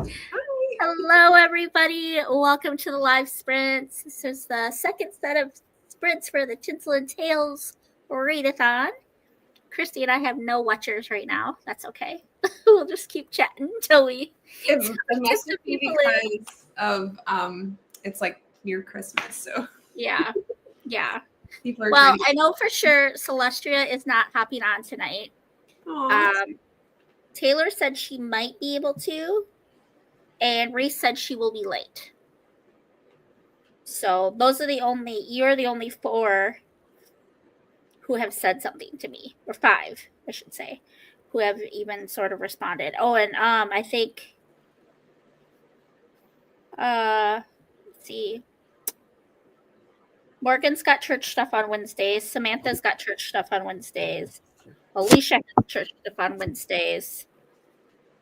Hi. Hello, everybody. Welcome to the live sprints. This is the second set of sprints for the Tinsel and Tails readathon. Christy and I have no watchers right now. That's okay. We'll just keep chatting until we It get must some be people in. because of it's like near Christmas, so Yeah. people are Well, trying to. I know for sure Celestria is not hopping on tonight. Aw. Taylor said she might be able to, and Reese said she will be late. So you're the only four who have said something to me, or five, I should say, who have even sort of responded. Oh, and I think let's see. Morgan's got church stuff on Wednesdays. Samantha's got church stuff on Wednesdays. Alicia has church stuff on Wednesdays.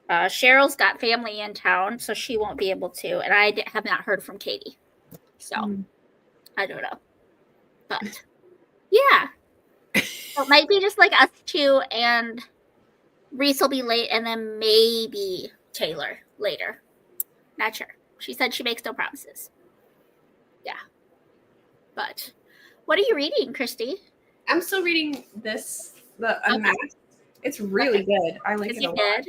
Cheryl's got family in town, so she won't be able to. And I have not heard from Katie. So, I don't know. But, yeah. So it might be just like us two, and Reese will be late, and then maybe Taylor later. Not sure. She said she makes no promises. Yeah. But what are you reading, Christy? I'm still reading the Unmasked. Okay. It's really good. I like it a lot. Good?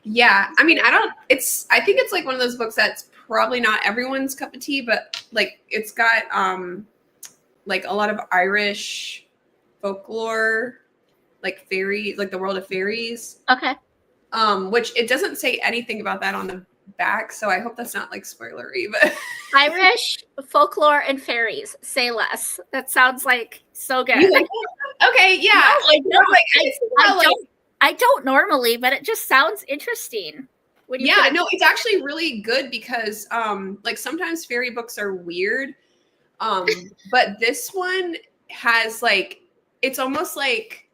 Yeah. I mean, I think it's like one of those books that's probably not everyone's cup of tea, but like it's got like a lot of Irish folklore, like fairy, like the world of fairies. Okay. Which it doesn't say anything about that on the back, so I hope that's not like spoilery. But Irish folklore and fairies. Say less. That sounds like so good. Okay, yeah. No, I don't normally, but it just sounds interesting. It's actually really good because like sometimes fairy books are weird. But this one has like, it's almost like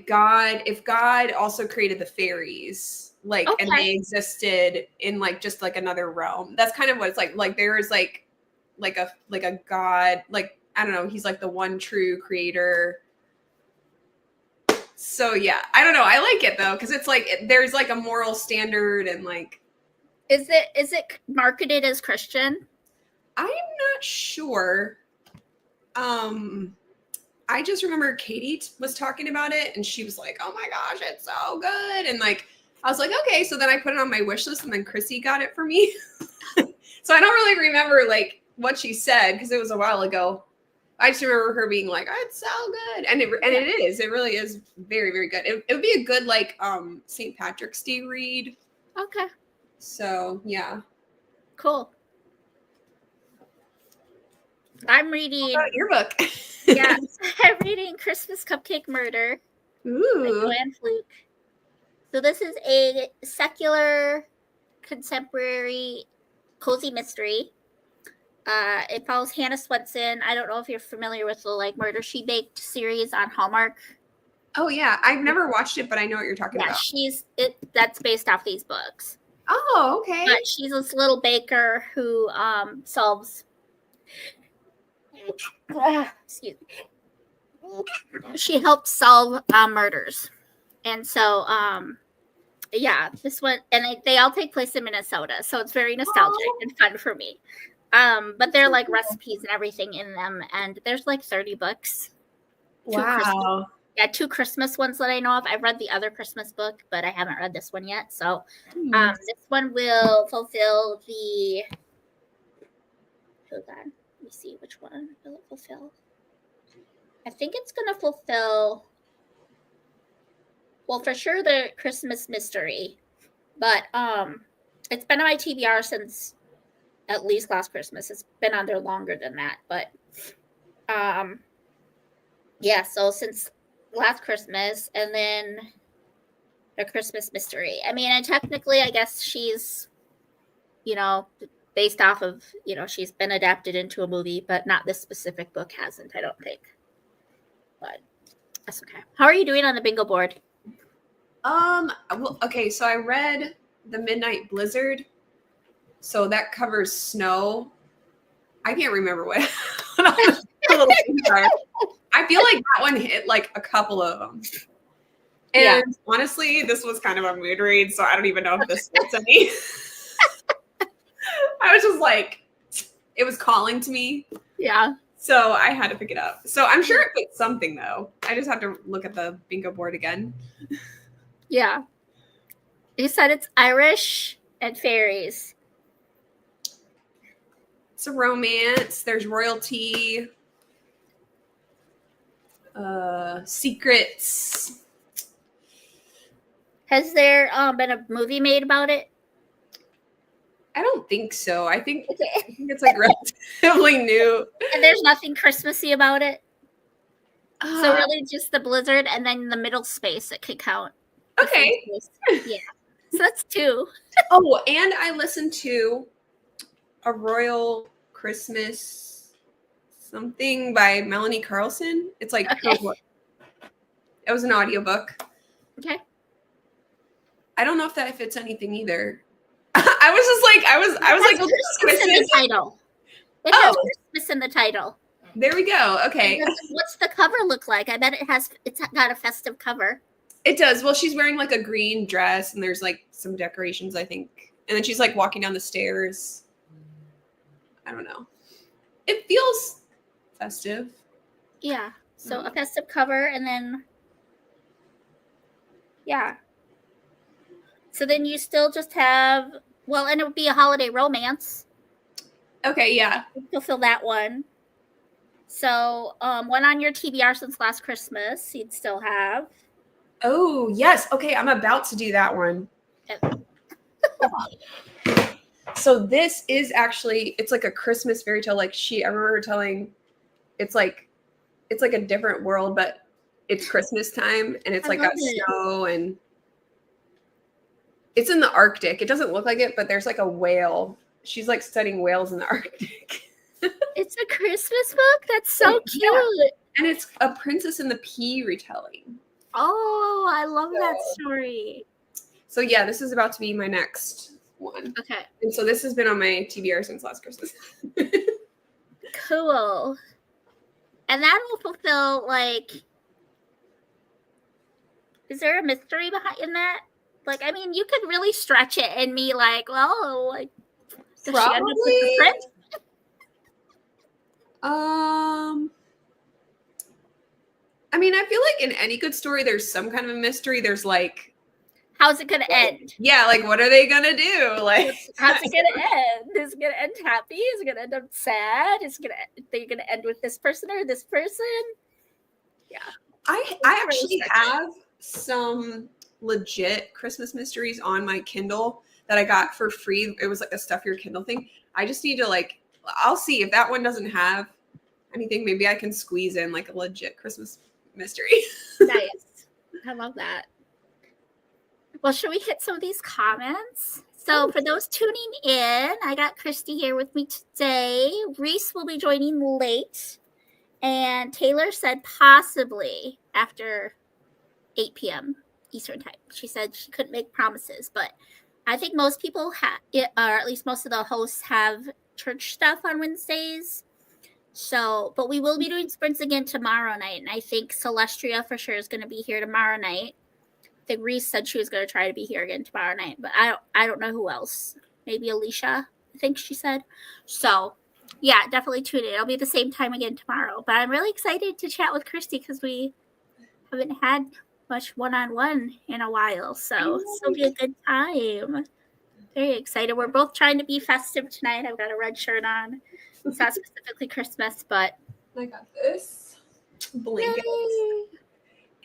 God, if God also created the fairies, like, okay, and they existed in like just like another realm. That's kind of what it's like. Like there is like a God, like I don't know, he's like the one true creator. So yeah, I don't know. I like it though because it's like there's like a moral standard and like. Is it marketed as Christian? I'm not sure. I just remember Katie was talking about it and she was like, oh my gosh, it's so good. And like, I was like, okay. So then I put it on my wish list and then Chrissy got it for me. So I don't really remember like what she said because it was a while ago. I just remember her being like, oh, it's so good. And it is. It really is very, very good. It would be a good like St. Patrick's Day read. Okay. So yeah. Cool. I'm reading. What about your book? Yeah, I'm reading Christmas Cupcake Murder. Ooh. By Joanne Fluke. So this is a secular, contemporary, cozy mystery. It follows Hannah Swenson. I don't know if you're familiar with the like Murder She Baked series on Hallmark. Oh yeah, I've never watched it, but I know what you're talking about. That's based off these books. Oh, okay. But she's this little baker who solves. Excuse me. She helps solve murders, and so yeah, this one, and they all take place in Minnesota, so it's very nostalgic and fun for me. But they're like recipes and everything in them, and there's like 30 books. Wow. Two Christmas ones that I know of. I've read the other Christmas book, but I haven't read this one yet. So this one will fulfill the. Hold on. Let me see which one will it fulfill. I think it's going to fulfill, well, for sure the Christmas mystery, but it's been on my TBR since at least last Christmas. It's been on there longer than that, but yeah, so since last Christmas, and then the Christmas mystery. I mean, and technically, I guess she's, based off of, she's been adapted into a movie, but not this specific book hasn't, I don't think. But that's okay. How are you doing on the bingo board? Well, okay, so I read The Midnight Blizzard. So that covers snow. I can't remember what I feel like that one hit like a couple of them. And honestly, this was kind of a mood read, so I don't even know if this fits any. I was just like, it was calling to me. Yeah. So I had to pick it up. So I'm sure it fits something, though. I just have to look at the bingo board again. Yeah. You said it's Irish and fairies. It's a romance. There's royalty. Secrets. Has there been a movie made about it? I don't think so. I think it's like relatively new. And there's nothing Christmassy about it? So really just the blizzard and then the middle space that could count. Okay. Yeah. So that's 2. Oh, and I listened to a Royal Christmas something by Melanie Carlson. It's like it was an audiobook. Okay. I don't know if that fits anything either. I was just like, I was like, well, Christmas in the title. It has Christmas in the title. There we go. Okay. What's the cover look like? I bet it's got a festive cover. It does. Well, she's wearing like a green dress and there's like some decorations, I think. And then she's like walking down the stairs. I don't know. It feels festive. Yeah. So a festive cover and then yeah. So then you still just have, well, and it would be a holiday romance. Okay, yeah. You'll fill that one. So one on your TBR since last Christmas, you'd still have. Oh, yes. Okay, I'm about to do that one. So this is actually, it's like a Christmas fairy tale. Like I remember her telling, it's like a different world, but it's Christmas time and it's like got snow and it's in the Arctic. It doesn't look like it, but there's like a whale. She's like studying whales in the Arctic. It's a Christmas book? That's so cute. Yeah. And it's a Princess and the Pea retelling. Oh, I love that story. So yeah, this is about to be my next one. Okay. And so this has been on my TBR since last Christmas. Cool. And that will fulfill, like, is there a mystery behind that? Like, I mean, you could really stretch it and be like, well, like, does she end up with the prince? I mean, I feel like in any good story, there's some kind of a mystery. There's like, how's it gonna end? Yeah, like what are they gonna do? Like, how's it gonna end? Is it gonna end happy? Is it gonna end up sad? They're gonna end with this person or this person? Yeah, I actually have some legit Christmas mysteries on my Kindle that I got for free. It was like a stuff your Kindle thing. I just need to like, I'll see if that one doesn't have anything. Maybe I can squeeze in like a legit Christmas mystery. Nice. I love that. Well, should we hit some of these comments? So for those tuning in, I got Christy here with me today. Reese will be joining late. And Taylor said possibly after 8 p.m. Eastern time. She said she couldn't make promises, but I think most people have, or at least most of the hosts have church stuff on Wednesdays. So, but we will be doing sprints again tomorrow night. And I think Celestria for sure is going to be here tomorrow night. I think Reese said she was going to try to be here again tomorrow night, but I don't know who else. Maybe Alicia, I think she said. So, yeah, definitely tune in. It'll be the same time again tomorrow. But I'm really excited to chat with Christy because we haven't had much one-on-one in a while. So it'll be a good time. Very excited. We're both trying to be festive tonight. I've got a red shirt on. It's not specifically Christmas, but I got this blanket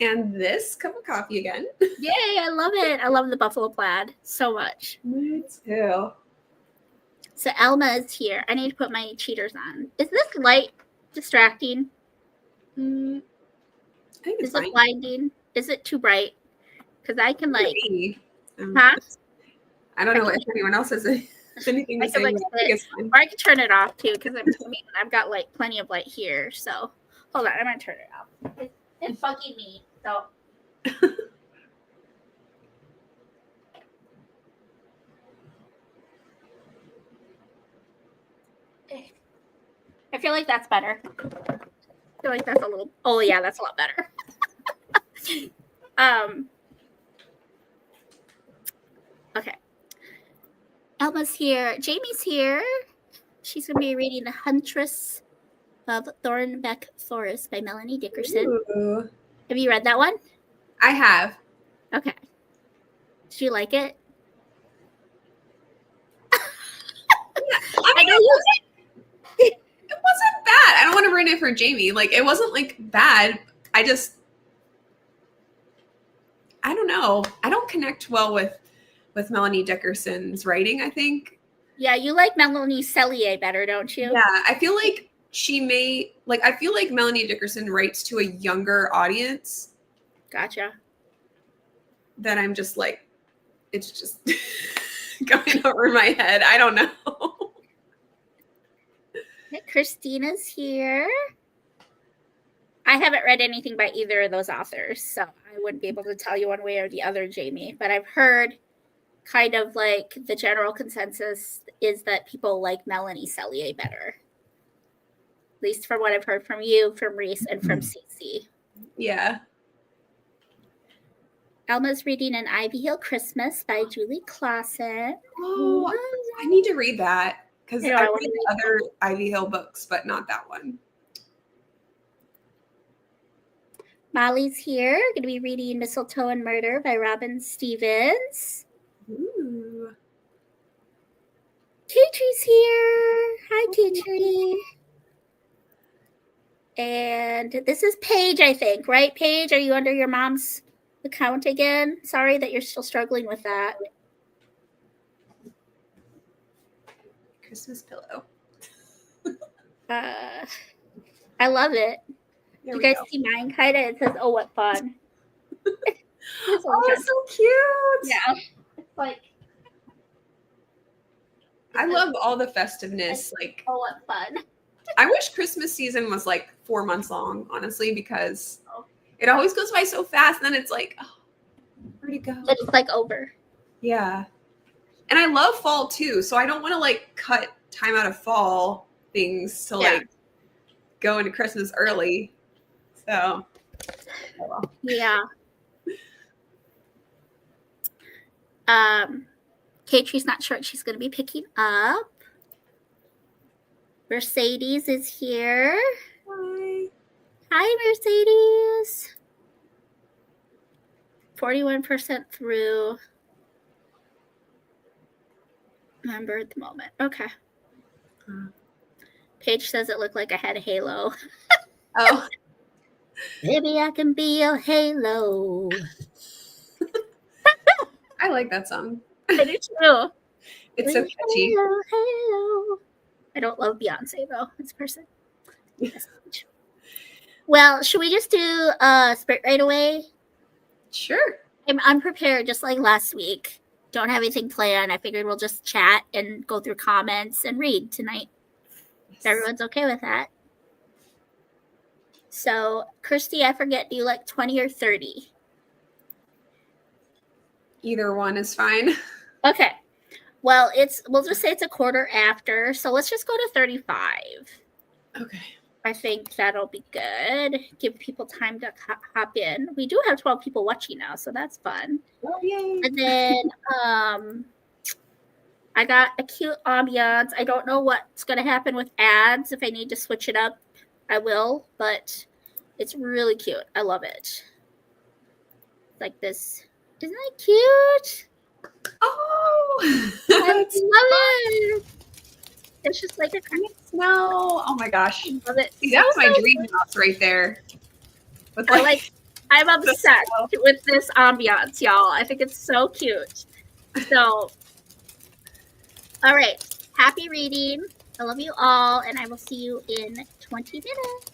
and this cup of coffee again. Yay, I love it. I love the buffalo plaid so much. Me too. So Elma is here. I need to put my cheaters on. Is this light distracting? I think it's it blinding? Is it too bright? Because I can like huh? I don't know if anyone else has anything to say. Like or I can turn it off too because I've got like plenty of light here. So hold on, I'm gonna turn it off. It's bugging me. So I feel like that's better. I feel like that's a little. Oh yeah, that's a lot better. Elma's here. Jamie's here. She's going to be reading The Huntress of Thornbeck Forest by Melanie Dickerson. Ooh. Have you read that one? I have. Okay. Did you like it? I know it wasn't bad. I don't want to ruin it for Jamie. Like, it wasn't like bad. I don't know. I don't connect well with Melanie Dickerson's writing, I think. Yeah, you like Melanie Cellier better, don't you? Yeah, I feel like I feel like Melanie Dickerson writes to a younger audience. Gotcha. That I'm just like, it's just going over my head. I don't know. Christina's here. I haven't read anything by either of those authors, so I wouldn't be able to tell you one way or the other, Jamie. But I've heard kind of like the general consensus is that people like Melanie Cellier better. At least from what I've heard from you, from Reese, and from Cece. Yeah. Elma's reading An Ivy Hill Christmas by Julie Clausen. Oh, I need to read that because I I read other Ivy Hill books, but not that one. Molly's here. Going to be reading Mistletoe and Murder by Robin Stevens. Ooh. Katrie's here. Hi, Katrie. And this is Paige, I think, right? Paige, are you under your mom's account again? Sorry that you're still struggling with that. Christmas pillow. I love it. There you we guys go. see mine? Kind of. It says, "Oh, what fun!" Oh, it's so cute. Yeah, it's like. I love all the festiveness. Like, oh, what fun! I wish Christmas season was like 4 months long, honestly, because it always goes by so fast. And then it's like, oh, where'd it go? It's like over. Yeah. And I love fall too. So I don't want to like cut time out of fall things to like go into Christmas early. So, oh well. Yeah. Katrie's not sure what she's going to be picking up. Mercedes is here. Hi. Hi, Mercedes. 41% through. Remember at the moment. Okay. Paige says it looked like I had a halo. Oh. Maybe I can be your halo. I like that song. I do too. It's so catchy. Halo, halo. I don't love Beyonce though. It's a person. Yes. Well, should we just do Spit right away? Sure. I'm unprepared, just like last week. Don't have anything planned. I figured we'll just chat and go through comments and read tonight. Yes. If everyone's okay with that. So, Kirsty, I forget, do you like 20 or 30? Either one is fine. Okay. Well, we'll just say it's a quarter after. So let's just go to 35. Okay. I think that'll be good. Give people time to hop in. We do have 12 people watching now, so that's fun. Oh, yay. And then I got a cute ambiance. I don't know what's going to happen with ads. If I need to switch it up, I will. But it's really cute. I love it. Like this. Isn't that cute? Oh, I love it. It's just like a snow. Oh my gosh. I love it. See, that was my dream house right there. With I'm obsessed with this ambiance, y'all. I think it's so cute. So, all right. Happy reading. I love you all, and I will see you in 20 minutes.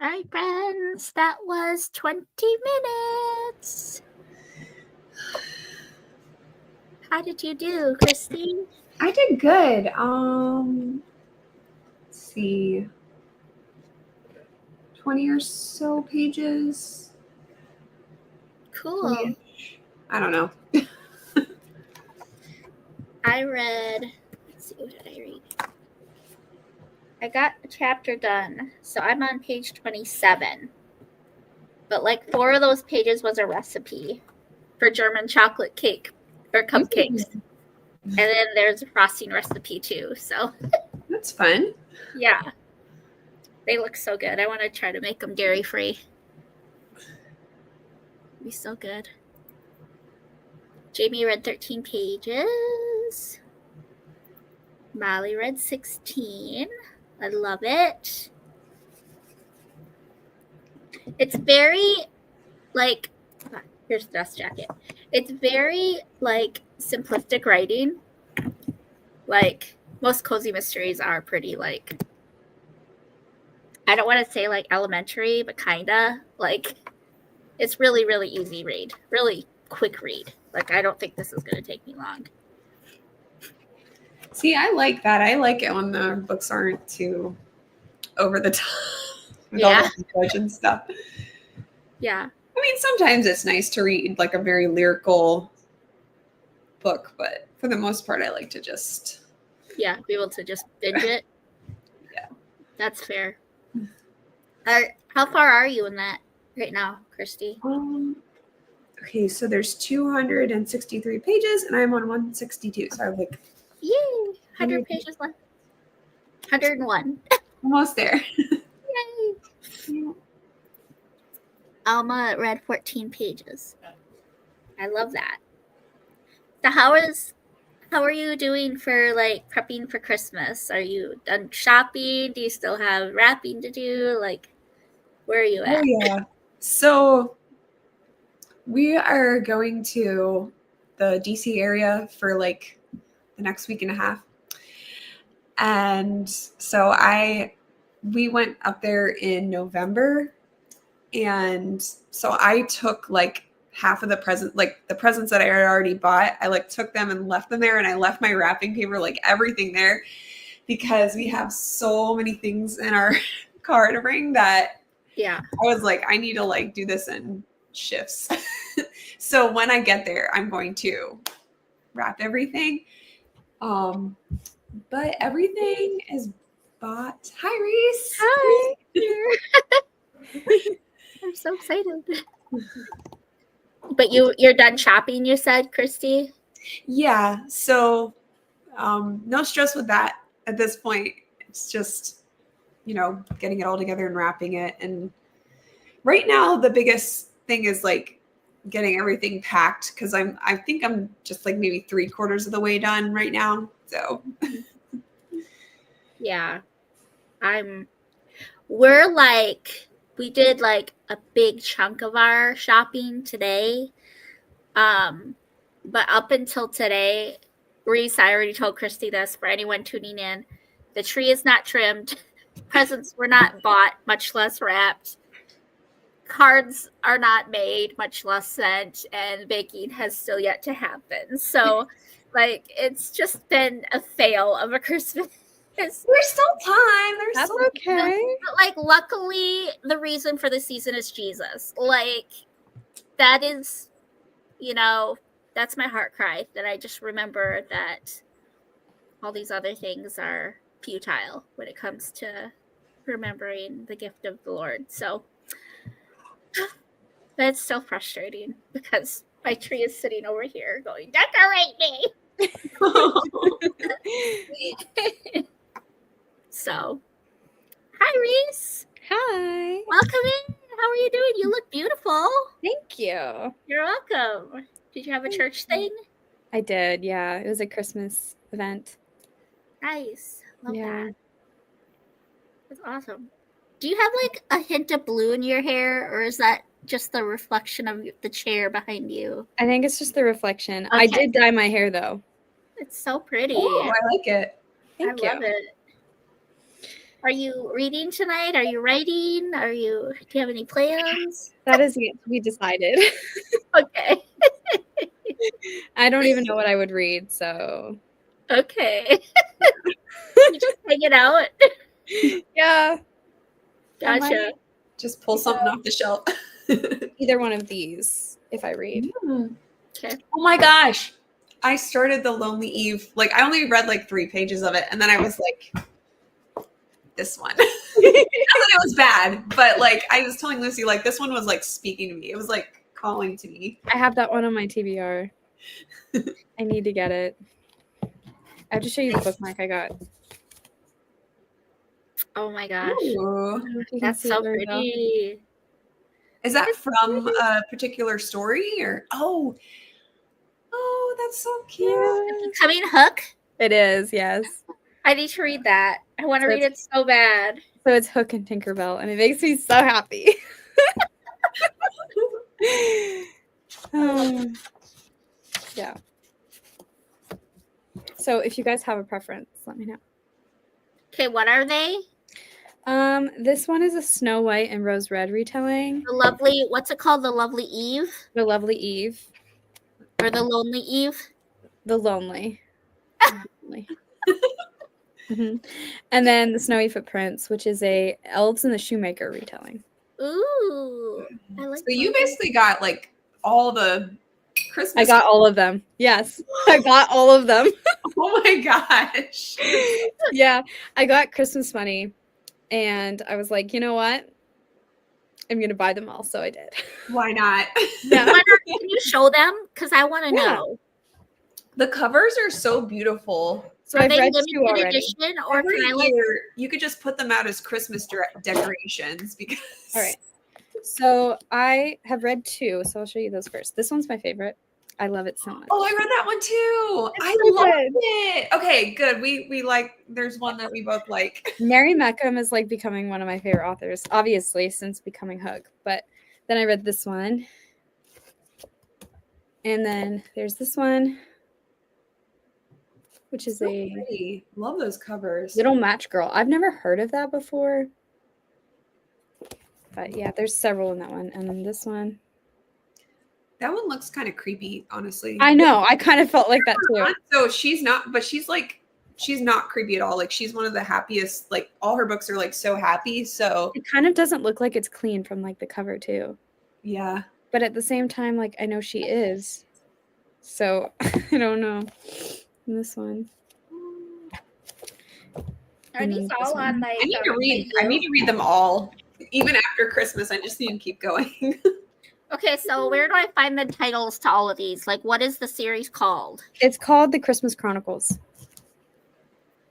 All right, friends, that was 20 minutes. How did you do, Christy? I did good. Let's see. 20 or so pages. Cool. 20-ish. I don't know. I read, let's see, what did I read? I got a chapter done, so I'm on page 27. But like 4 of those pages was a recipe for German chocolate cake or cupcakes. And then there's a frosting recipe too. So That's fun. yeah, they look so good. I want to try to make them dairy free. Be so good. Jamie read 13 pages. Molly read 16. I love it. It's very like, here's the dust jacket. It's very like simplistic writing. Like most cozy mysteries are pretty like, I don't want to say like elementary, but kinda like it's really, really easy read. Really quick read. Like I don't think this is going to take me long. See, I like that. I like it when the books aren't too over the top with all the language and stuff. Yeah. I mean, sometimes it's nice to read like a very lyrical book, but for the most part, I like to just be able to just binge it. Yeah. That's fair. How far are you in that right now, Christy? Okay, so there's 263 pages, and I'm on 162. So I'm like, yay, 100 pages left. 101. Almost there. Yay. Yeah. Alma read 14 pages. I love that. So how are you doing for like prepping for Christmas? Are you done shopping? Do you still have wrapping to do? Like, where are you at? Oh yeah. So we are going to the DC area for like the next week and a half. And so we went up there in November, and so I took like half of the presents that I had already bought. I like took them and left them there, and I left my wrapping paper, like everything there, because we have so many things in our car to bring that I was like, I need to like do this in shifts. So when I get there, I'm going to wrap everything. But everything is bought. Hi, Reese. Hi. I'm so excited. But you're done shopping, you said, Christy? Yeah. So no stress with that at this point. It's just, getting it all together and wrapping it. And right now, the biggest thing is like getting everything packed, because I think I'm just like maybe 3/4 of the way done right now. So yeah, we did like a big chunk of our shopping today. But up until today, Reese, I already told Christy this for anyone tuning in, the tree is not trimmed. Presents were not bought, much less wrapped. Cards are not made, much less sent, and baking has still yet to happen. So, like, it's just been a fail of a Christmas. There's still time. That's okay. But, like, luckily, the reason for the season is Jesus. Like, that is, that's my heart cry, that I just remember that all these other things are futile when it comes to remembering the gift of the Lord. So, but it's still frustrating because my tree is sitting over here going, decorate me. So, hi, Reese. Hi. Welcome in. How are you doing? You look beautiful. Thank you. You're welcome. Did you have a church thing? I did, yeah. It was a Christmas event. Nice. Love that. That's awesome. Do you have like a hint of blue in your hair, or is that just the reflection of the chair behind you? I think it's just the reflection. Okay. I did dye my hair though. It's so pretty. Oh, I like it. Thank I you. love it. Are you reading tonight? Are you writing? Do you have any plans? That is yet to be decided. Okay. I don't even know what I would read, so Okay. You just hang it out. yeah. I Gotcha. might Just pull something off the shelf. either one of these if I read. Okay. Oh my gosh. I started The Lonely Eve. Like, I only read like 3 pages of it. And then I was like, this one. Not that it was bad, but like, I was telling Lucy, like, this one was like speaking to me. It was like calling to me. I have that one on my TBR. I need to get it. I have to show you the bookmark I got. Oh my gosh. Ooh. I don't know if you can That's see so it very well. pretty. Is that from a particular story or oh that's so cute. Yeah. Becoming Hook? It is, yes. I need to read that. I want to So read it so bad. So it's Hook and Tinkerbell, and it makes me so happy. Yeah. So if you guys have a preference, let me know. Okay, what are they? This one is a Snow White and Rose Red retelling. The lovely, what's it called? The Lovely Eve? The Lovely Eve. Or the Lonely Eve? The Lonely. Lonely. Mhm. And then the Snowy Footprints, which is a Elves and the Shoemaker retelling. Ooh. I like So you those. basically got like all the Christmas. I got all of them. Yes, I got all of them. Oh my gosh. Yeah, I got Christmas money, and I was like, you know what? I'm gonna buy them all, so I did. Why not? Yeah. Why not? Can you show them? Because I want to Yeah. know. The covers are so beautiful. So Are I've they read 2 limited already. edition, or Every can I like? year, you could just put them out as Christmas decorations because. All right. So I have read 2, so I'll show you those first. This one's my favorite. I love it so much. Oh, I read that one too. It's I so loved good. it. Okay, good. We like. There's one that we both like. Mary Meckham is like becoming one of my favorite authors, obviously, since Becoming Hook. But then I read this one. And then there's this one, which is So a pretty. Love those covers. Little Match Girl. I've never heard of that before. But yeah, there's several in that one. And then this one. That one looks kind of creepy, honestly. I know. I kind of felt like that too. So she's not, but she's not creepy at all. Like she's one of the happiest. Like all her books are like so happy. So It kind of doesn't look like it's clean from like the cover too. yeah. But at the same time, like I know she is. So I don't know. And this one. Are And these then this all one. on like? I need to read. I need to read them all, even after Christmas. I just need to keep going. Okay, so where do I find the titles to all of these? Like, what is the series called? It's called The Christmas Chronicles.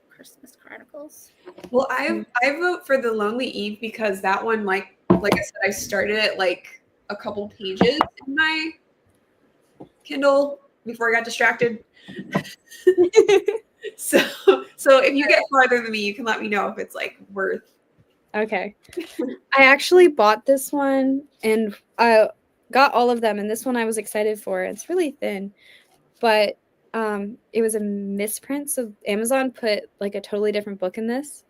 Christmas Chronicles. Well, I vote for The Lonely Eve because that one, like I said, I started it like a couple pages in my Kindle before I got distracted. So if you get farther than me, you can let me know if it's like worth. Okay. I actually bought this one and I got all of them, and this one I was excited for. It's really thin, but it was a misprint, so Amazon put like a totally different book in this.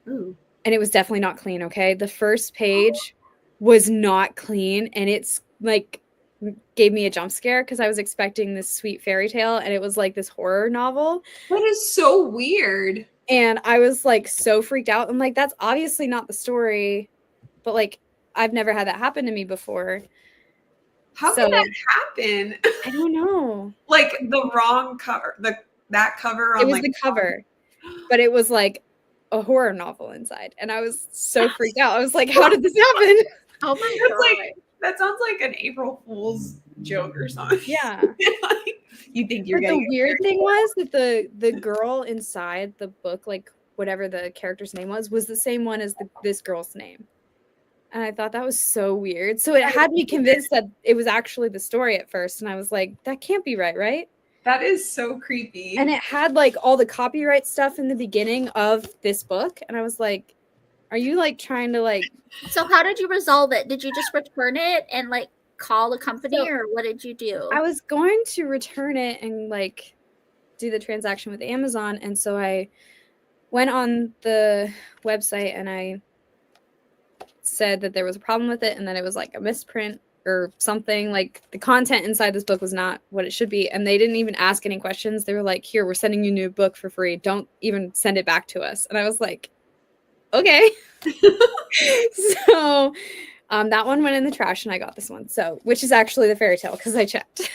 Ooh. And it was definitely not clean, okay? The first page was not clean, and it's like gave me a jump scare because I was expecting this sweet fairy tale, and it was like this horror novel. That is so weird. And I was like so freaked out. I'm like, that's obviously not the story, but like I've never had that happen to me before. How So- could that happen? I don't know. Like the wrong cover, that cover on It was like the cover, but it was like a horror novel inside, and I was so freaked out. I was like, how did this happen? Oh my That's god! like that sounds like an April Fool's joke or something. Yeah. Like, you think you're But getting the weird thing was that the girl inside the book, like whatever the character's name was the same one as this girl's name. And I thought that was so weird. So it had me convinced that it was actually the story at first. And I was like, that can't be right, right? That is so creepy. And it had like all the copyright stuff in the beginning of this book. And I was like, are you like trying to like... So how did you resolve it? Did you just return it and like call the company, So- or what did you do? I was going to return it and like do the transaction with Amazon. And so I went on the website and I said that there was a problem with it and that it was like a misprint or something. Like the content inside this book was not what it should be. And they didn't even ask any questions. They were like, here, we're sending you a new book for free. Don't even send it back to us. And I was like, okay. So that one went in the trash and I got this one. So, which is actually the fairy tale because I checked.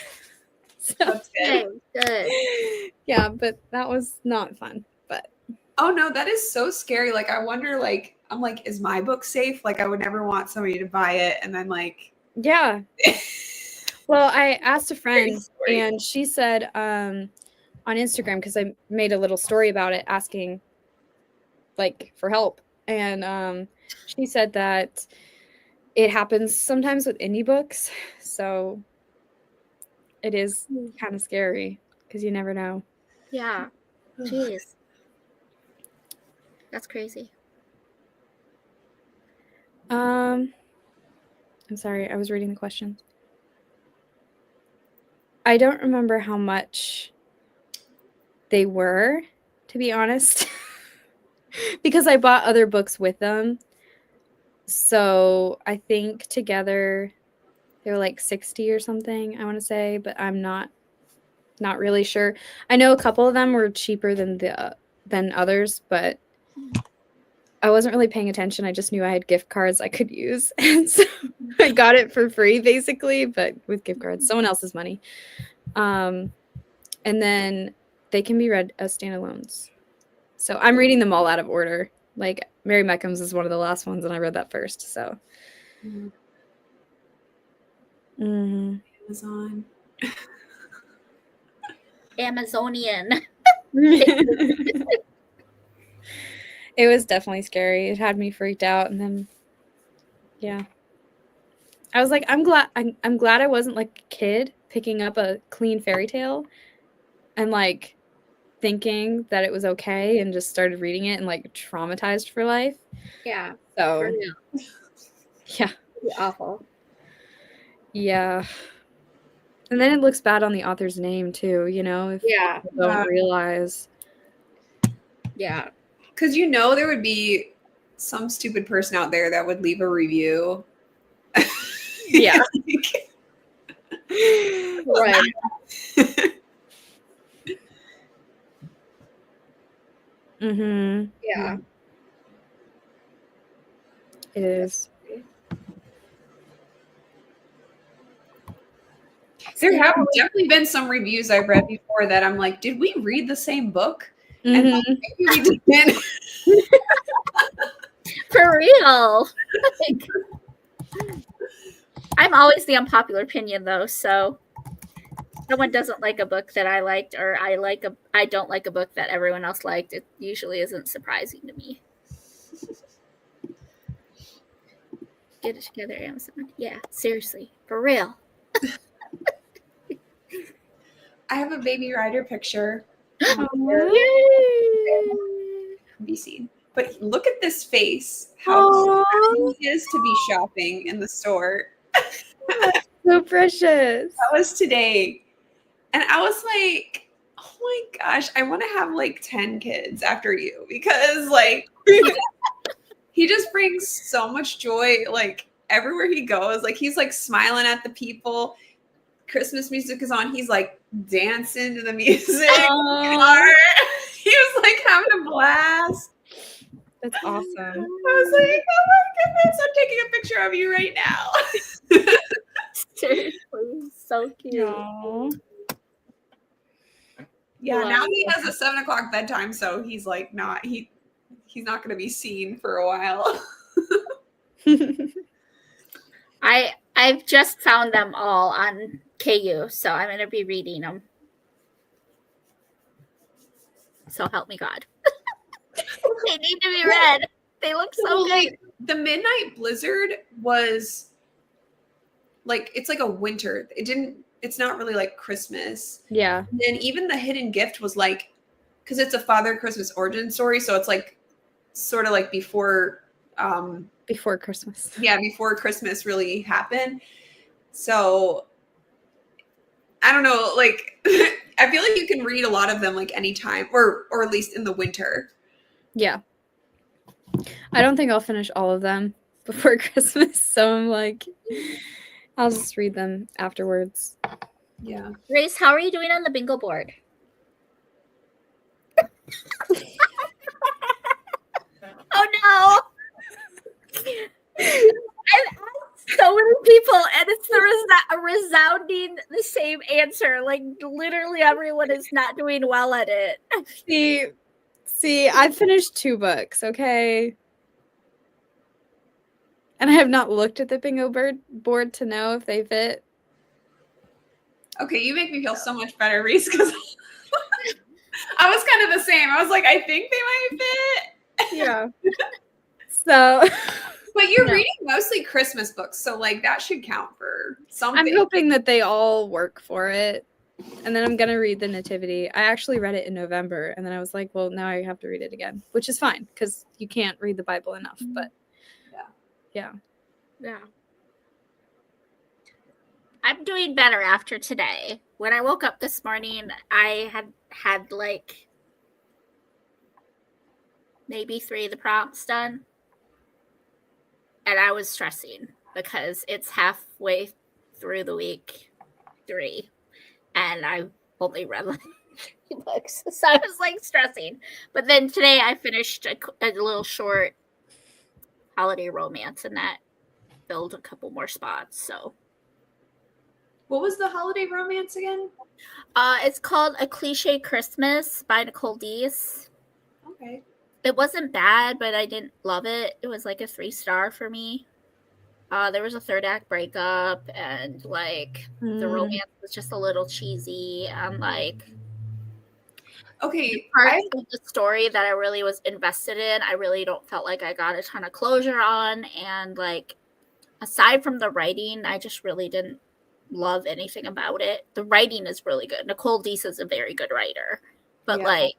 So, That's good. Good. yeah, but that was not fun. But Oh no, that is so scary. Like I wonder, like, I'm like, is my book safe? Like I would never want somebody to buy it and then like yeah. Well, I asked a friend story. and she said on Instagram, because I made a little story about it asking like for help. And she said that it happens sometimes with indie books. So it is kind of scary because you never know. Yeah. Jeez. That's crazy. I'm sorry, I was reading the question. I don't remember how much they were, to be honest, because I bought other books with them. So I think together they were like 60 or something, I want to say, but I'm not really sure. I know a couple of them were cheaper than others, but I wasn't really paying attention. I just knew I had gift cards I could use. And so I got it for free basically, but with gift cards, someone else's money. And then they can be read as standalones. So I'm reading them all out of order. Like Mary Meckham's is one of the last ones and I read that first. So Amazon. Amazonian. It was definitely scary. It had me freaked out, and then yeah, I was like, I'm glad I wasn't like a kid picking up a clean fairy tale and like thinking that it was okay and just started reading it and like traumatized for life. Yeah. So yeah, Awful. yeah. And then it looks bad on the author's name too, you know, if Yeah. people don't realize. Yeah. Because you know there would be some stupid person out there that would leave a review. Yeah. Right. Mm-hmm. Yeah. It is. There have definitely been some reviews I've read before that I'm like, did we read the same book? Mm-hmm. And maybe we didn't. For real. I'm always the unpopular opinion though, so someone doesn't like a book that I liked or I don't like a book that everyone else liked, it usually isn't surprising to me. Get it together, Amazon. Yeah, seriously. For real. I have a baby rider picture. Yay! Be seen. But look at this face. How happy he is to be shopping in the store. So precious. That was today. And I was like, oh my gosh, I want to have like 10 kids after you because like he just brings so much joy like everywhere he goes. Like he's like smiling at the people. Christmas music is on. He's like dancing to the music. He was like having a blast. That's awesome. I was like, oh my goodness, I'm taking a picture of you right now. Seriously, so cute. Aww. Yeah, Wow. now he has a 7 o'clock bedtime, so he's like not he's not gonna be seen for a while. I've just found them all on KU, so I'm gonna be reading them. So help me God. They need to be read. They look so good. The Midnight Blizzard was like it's like a winter. It's not really like Christmas. Yeah. And then even the Hidden Gift was like because it's a Father Christmas origin story, so it's like sort of like before Christmas. Yeah, before Christmas really happened. So I don't know, like I feel like you can read a lot of them like anytime or at least in the winter. Yeah. I don't think I'll finish all of them before Christmas, so I'm like, I'll just read them afterwards. Yeah. Grace, how are you doing on the bingo board? Oh no! I've asked so many people, and it's a resounding the same answer. Like literally, everyone is not doing well at it. See, I finished 2 books, okay? And I have not looked at the bingo board to know if they fit. Okay, you make me feel so much better, Reese, because I was kind of the same. I was like, I think they might fit. Yeah. So But you're No. reading mostly Christmas books, so like that should count for something. I'm hoping that they all work for it. And then I'm going to read the Nativity. I actually read it in November, and then I was like, well, now I have to read it again, which is fine because you can't read the Bible enough. But yeah. I'm doing better after today. When I woke up this morning, I had like maybe 3 of the prompts done. And I was stressing because it's halfway through the week 3. And I only read like 3 books. So I was like stressing. But then today I finished a little short holiday romance, and that filled a couple more spots. So What was the holiday romance again? it's called A Cliche Christmas by Nicole Deese. Okay. It wasn't bad, but I didn't love it. It was like a 3-star for me. There was a 3rd act breakup, and like the romance was just a little cheesy, and like Okay. parts of the story that I really was invested in, I really don't felt like I got a ton of closure on. And like aside from the writing, I just really didn't love anything about it. The writing is really good. Nicole Deese is a very good writer, but like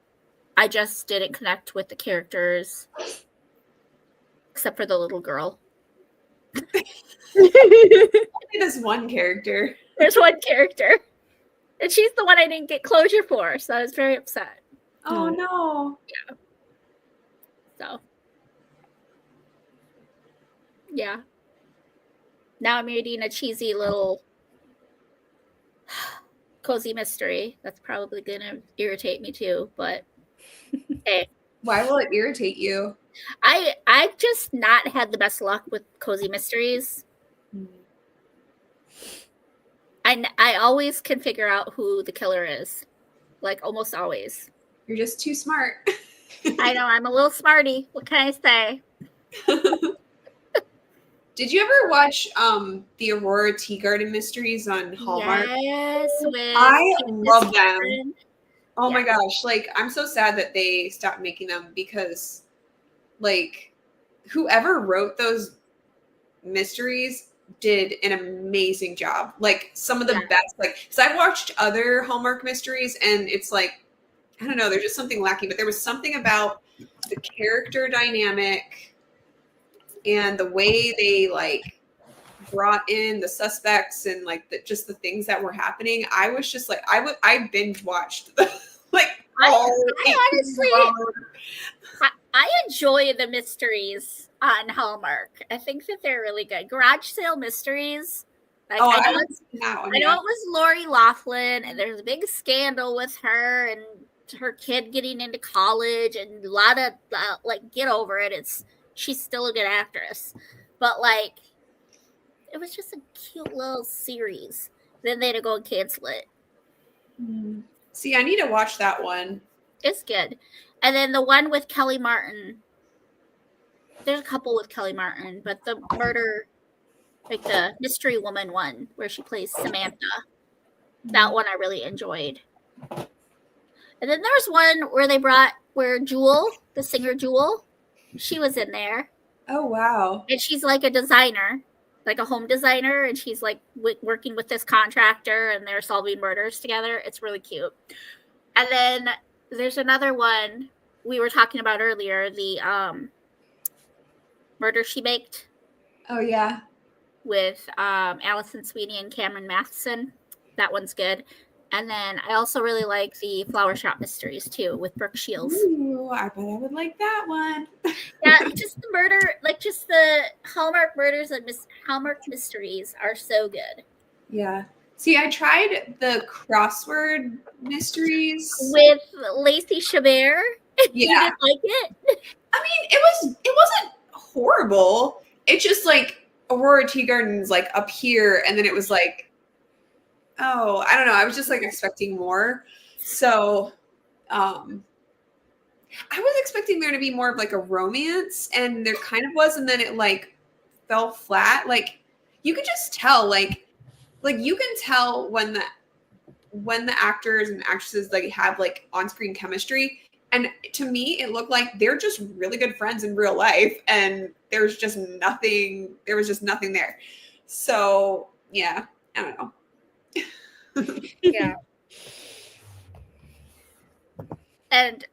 I just didn't connect with the characters except for the little girl. This one character. There's one character, and she's the one I didn't get closure for, so I was very upset. Oh no. Yeah. So yeah. Now I'm reading a cheesy little cozy mystery. That's probably gonna irritate me too, but hey. Why will it irritate you? I've just not had the best luck with cozy mysteries. I always can figure out who the killer is. Like almost always. You're just too smart. I know, I'm a little smarty. What can I say? Did you ever watch the Aurora Tea Garden mysteries on Hallmark? Yes, I love them. Oh my Yeah. gosh, like I'm so sad that they stopped making them because like whoever wrote those mysteries did an amazing job. Like some of the Yeah. best, like because I've watched other Hallmark mysteries and it's like I don't know, there's just something lacking, but there was something about the character dynamic and the way they like brought in the suspects and like just the things that were happening. I was just like I binge watched like I honestly I enjoy the mysteries on Hallmark. I think that they're really good. Garage sale mysteries. Like, I know it was Lori Loughlin, and there's a big scandal with her and her kid getting into college, and a lot of like get over it. She's still a good actress, but like it was just a cute little series. Then they had to go and cancel it. See, I need to watch that one. It's good. And then the one with Kelly Martin. There's a couple with Kelly Martin, but the murder, like the mystery woman one, where she plays Samantha, that one I really enjoyed. And then there was one where Jewel, the singer Jewel, she was in there. Oh, wow. And she's like a designer, like a home designer, and she's like working with this contractor, and they're solving murders together. It's really cute. And then there's another one we were talking about earlier, the Murder She Baked. Oh, yeah. With Allison Sweeney and Cameron Matheson. That one's good. And then I also really like the Flower Shop Mysteries too with Brooke Shields. Ooh, I bet I would like that one. Yeah, just the murder, like just the Hallmark murders and Hallmark mysteries are so good. Yeah. See, I tried the crossword mysteries with Lacey Chabert. Yeah. You didn't like it? I mean, it wasn't horrible. It just like Aurora Tea Gardens like up here, and then it was like, oh, I don't know. I was just like expecting more. So I was expecting there to be more of like a romance, and there kind of was, and then it like fell flat. Like you could just tell, like you can tell when the actors and actresses like have like on-screen chemistry. And to me, it looked like they're just really good friends in real life, and there was just nothing there. So yeah, I don't know. Yeah. And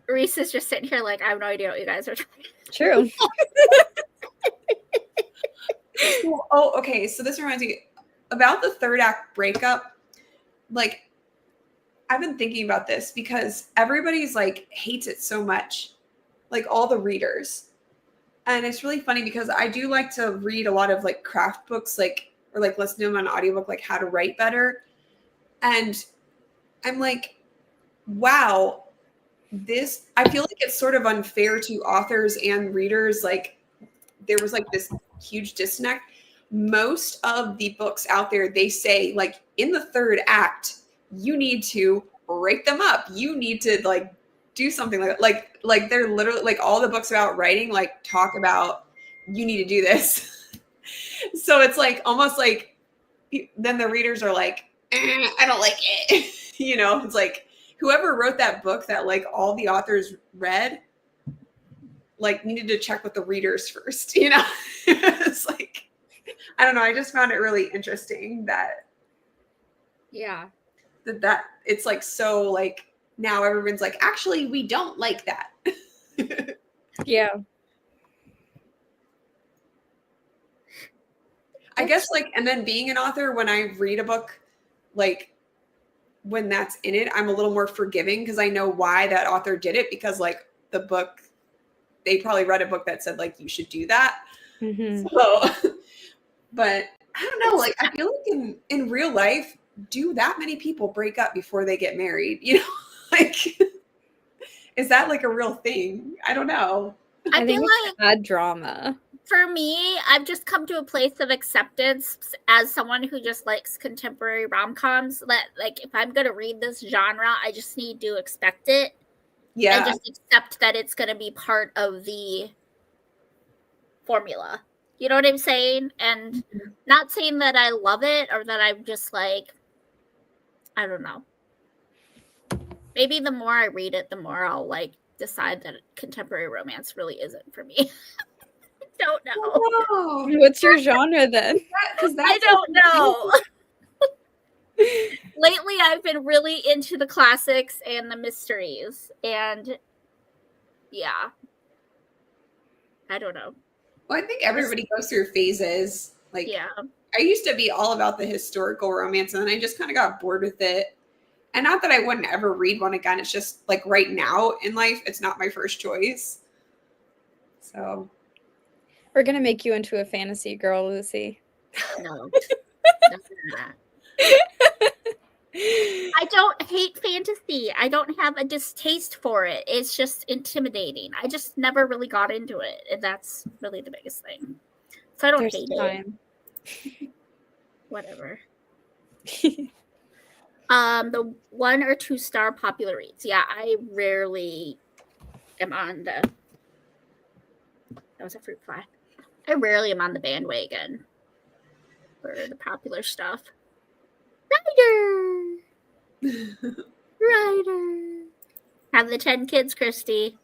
Reese is just sitting here like, I have no idea what you guys are talking about. True. Oh, okay. So this reminds me about the third act breakup. Like, I've been thinking about this because everybody's like hates it so much, like all the readers. And it's really funny because I do like to read a lot of like craft books, like, or like listen to them on audiobook, like how to write better. And I'm like, wow, I feel like it's sort of unfair to authors and readers. Like there was like this huge disconnect. Most of the books out there, they say like in the third act, you need to break them up. You need to like do something like that. Like they're literally like all the books about writing, like talk about you need to do this. So it's like almost like then the readers are like, I don't like it. It's like whoever wrote that book that like all the authors read, like needed to check with the readers first, It's like, I don't know. I just found it really interesting that that it's like so like now everyone's like, actually, we don't like that. Yeah. I guess like, and then being an author, when I read a book, like when that's in it, I'm a little more forgiving because I know why that author did it, because like the book, they probably read a book that said like you should do that. Mm-hmm. So, but I don't know, like I feel like in real life, do that many people break up before they get married? Like is that like a real thing? I don't know. I feel like bad drama. For me, I've just come to a place of acceptance as someone who just likes contemporary rom-coms. That like if I'm gonna read this genre, I just need to expect it. Yeah. And just accept that it's gonna be part of the formula. You know what I'm saying? And not saying that I love it or that I'm just like, I don't know. Maybe the more I read it, the more I'll like decide that contemporary romance really isn't for me. I don't know. Oh, What's your genre then? I don't know. Lately, I've been really into the classics and the mysteries, and yeah, I don't know. Well, I think everybody goes through phases. Like, Yeah, I used to be all about the historical romance, and then I just kind of got bored with it. And not that I wouldn't ever read one again. It's just like right now in life, it's not my first choice. So We're gonna make you into a fantasy girl, Lucy. no, not. I don't hate fantasy. I don't have a distaste for it. It's just intimidating. I just never really got into it, and that's really the biggest thing. So I don't hate it. Whatever. The 1 or 2 star popular reads. Yeah, I rarely am on the. That was a fruit fly. I rarely am on the bandwagon for the popular stuff. Ryder. Have the 10 kids, Christy.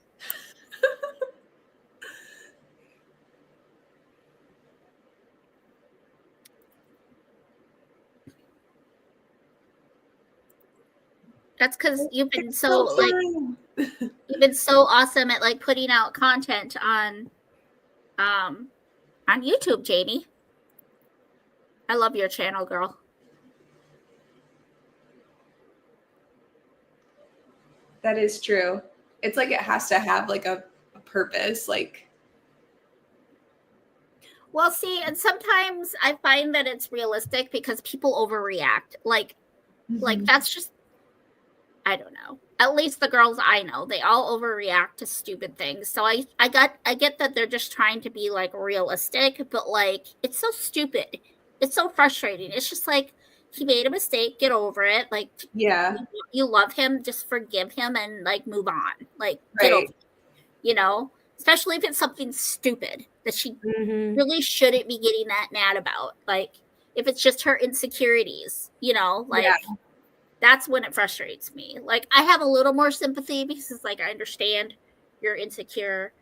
That's because you've been so awesome at like putting out content on YouTube, Jamie. I love your channel, girl. That is true. It's like it has to have like a purpose. Like, Well, see, and sometimes I find that it's realistic because people overreact. Like that's just, I don't know. At least the girls I know, they all overreact to stupid things. So I get that they're just trying to be like realistic, but like it's so stupid. It's so frustrating. It's just like he made a mistake, get over it. Like yeah, you love him, just forgive him and like move on. Like get over right. it, you know? Especially if it's something stupid that she Mhm. really shouldn't be getting that mad about. Like if it's just her insecurities, you know, like that's when it frustrates me. Like I have a little more sympathy because it's like I understand you're insecure,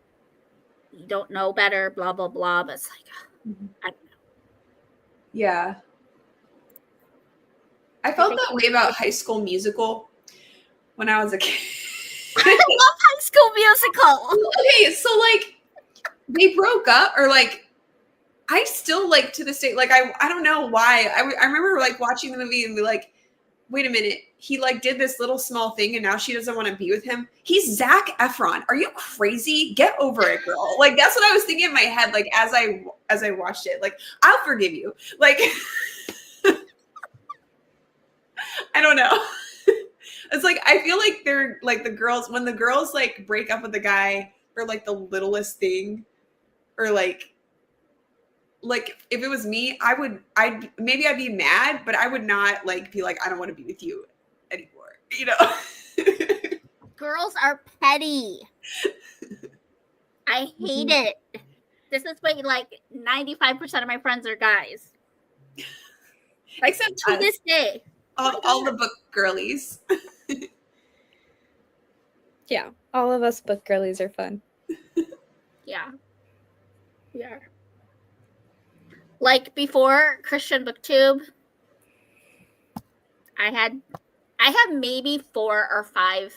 you don't know better, blah blah blah. But it's like I don't know. Yeah. I felt that way about High School Musical when I was a kid. I love High School Musical. Okay, so like they broke up, or like I still like to this day, like I don't know why. I remember like watching the movie and be like, wait a minute, he like did this little small thing and now she doesn't want to be with him. He's Zac Efron. Are you crazy? Get over it, girl. Like that's what I was thinking in my head, like as I watched it. Like, I'll forgive you. Like I don't know. It's like I feel like they're like the girls, when the girls like break up with the guy for like the littlest thing, or like if it was me, I'd be mad, but I would not like be like, I don't want to be with you anymore, you know. Girls are petty. I hate it. This is why like 95% of my friends are guys. Like, except to this day. all the book girlies. Yeah, all of us book girlies are fun. Yeah. We are. Like before Christian BookTube, I had maybe 4 or 5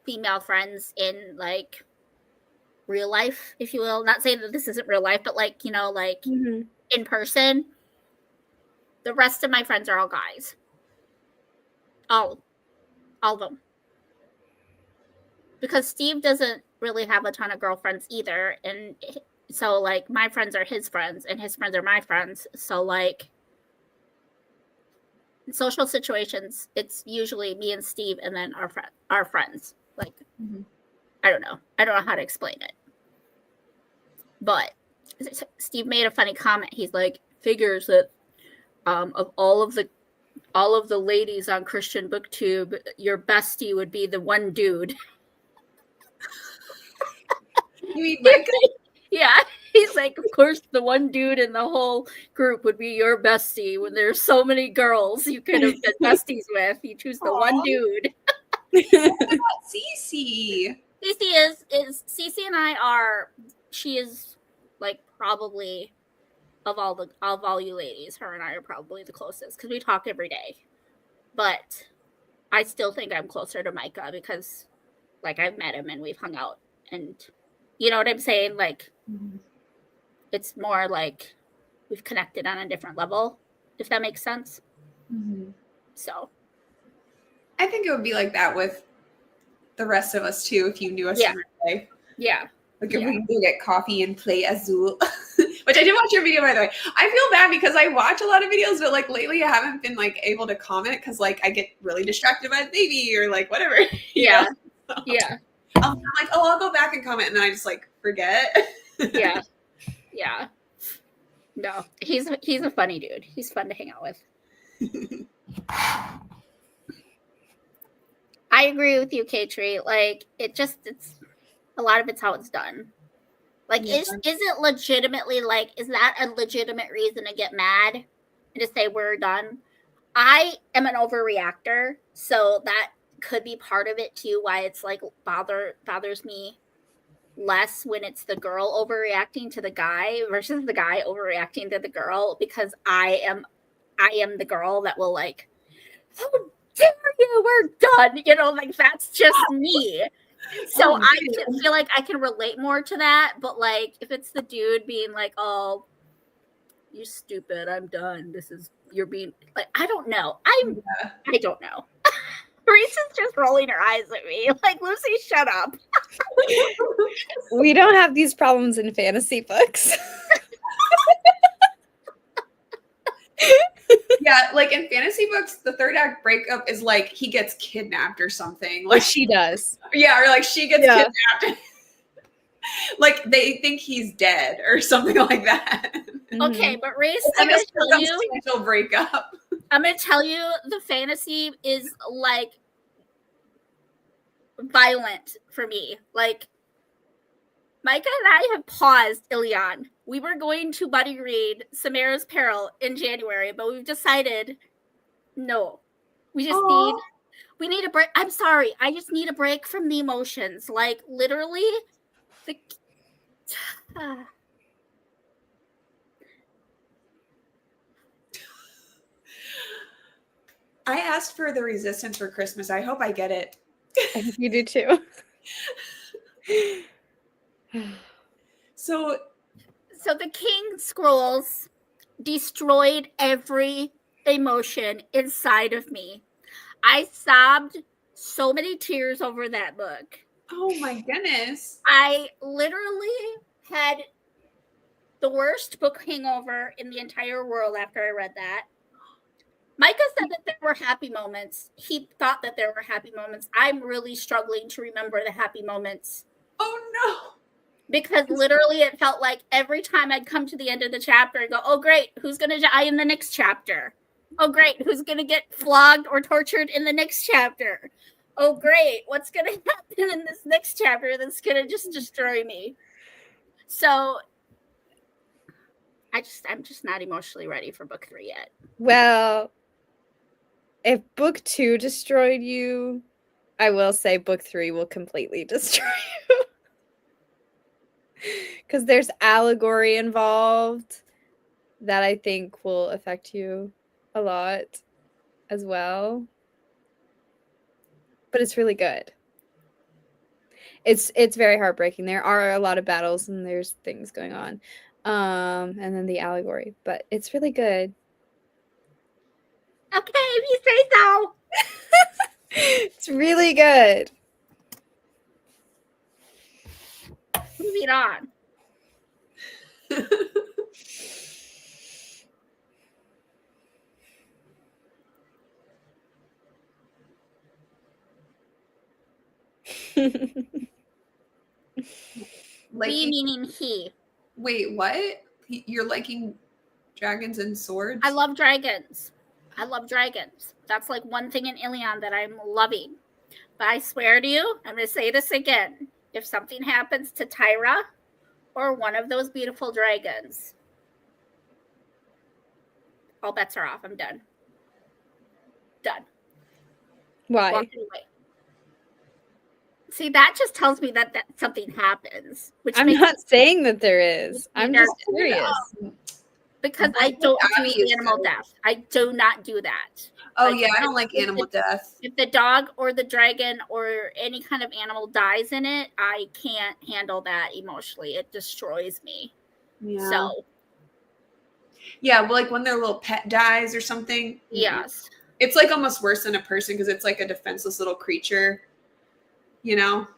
female friends in like real life, if you will. Not saying that this isn't real life, but like, you know, like in person. The rest of my friends are all guys. All of them. Because Steve doesn't really have a ton of girlfriends either, and so like my friends are his friends and his friends are my friends. So like in social situations, it's usually me and Steve and then our friends. Like I don't know how to explain it. But Steve made a funny comment. He's like, figures that of all of the ladies on Christian BookTube, your bestie would be the one dude. You mean Micah? Yeah, he's like, of course, the one dude in the whole group would be your bestie. When there's so many girls you could have been besties with, you choose the one dude. Cece. Cece and I are. She is like probably of all you ladies, her and I are probably the closest because we talk every day. But I still think I'm closer to Micah because, like, I've met him and we've hung out, and you know what I'm saying? Like, it's more like we've connected on a different level, if that makes sense. So, I think it would be like that with the rest of us too, if you knew us in real life. Yeah. Like if we can go get coffee and play Azul. Which I did watch your video, by the way. I feel bad because I watch a lot of videos, but like lately I haven't been like able to comment because like I get really distracted by the baby or like whatever. Yeah. Yeah. I'm like, oh, I'll go back and comment, and then I just like forget. Yeah. Yeah. No, he's a funny dude. He's fun to hang out with. I agree with you, K-Tree. Like it's a lot of it's how it's done. Like, is it legitimately, like, is that a legitimate reason to get mad and to say we're done? I am an overreactor, so that could be part of it too, why it's like bothers me less when it's the girl overreacting to the guy versus the guy overreacting to the girl, because I am the girl that will like, how dare you, we're done, you know, like that's just me. So I feel like I can relate more to that, but like if it's the dude being like, "Oh, you're stupid, I'm done. You're being like," I don't know. I don't know. Reese is just rolling her eyes at me. Like, Lucy, shut up. We don't have these problems in fantasy books. Yeah, like in fantasy books, the third act breakup is like he gets kidnapped or something. Or Like she does. yeah, or like she gets Yeah. kidnapped. Like they think he's dead or something like that. Okay, but Reese, It's I'm like going a to tell you. circumstantial breakup. I'm going to tell you the fantasy is like violent for me. Like, Micah and I have paused Ilion. We were going to buddy read Samara's Peril in January, but we've decided no. We just need a break. I'm sorry. I just need a break from the emotions. Like, literally, the. I asked for the Resistance for Christmas. I hope I get it. I think you do too. So the King Scrolls destroyed every emotion inside of me. I sobbed so many tears over that book. oh my goodness. I literally had the worst book hangover in the entire world after I read that. Micah said that there were happy moments. He thought that there were happy moments. I'm really struggling to remember the happy moments. Oh no. Because literally it felt like every time I'd come to the end of the chapter and go, oh great, who's going to die in the next chapter? Oh great, who's going to get flogged or tortured in the next chapter? Oh great, what's going to happen in this next chapter that's going to just destroy me? So I'm just not emotionally ready for book 3 yet. Well, if book 2 destroyed you, I will say book 3 will completely destroy you. Because there's allegory involved that I think will affect you a lot as well. But it's really good. It's very heartbreaking. There are a lot of battles and there's things going on. And then the allegory, but it's really good. Okay, if you say so. It's really good. Moving on. We meaning he. Wait, what? You're liking dragons and swords? I love dragons. I love dragons. That's like one thing in Ilion that I'm loving. But I swear to you, I'm going to say this again. If something happens to Tyra or one of those beautiful dragons, all bets are off. I'm done. Done. Why? Walking away. See, that just tells me that something happens. Which I'm not saying that there is. I'm just curious. Because I don't do animal death. I do not do that. Oh, yeah, I don't like animal death. If the dog or the dragon or any kind of animal dies in it, I can't handle that emotionally. It destroys me. Yeah. So. Yeah, well, like when their little pet dies or something. Yes. It's like almost worse than a person because it's like a defenseless little creature, you know?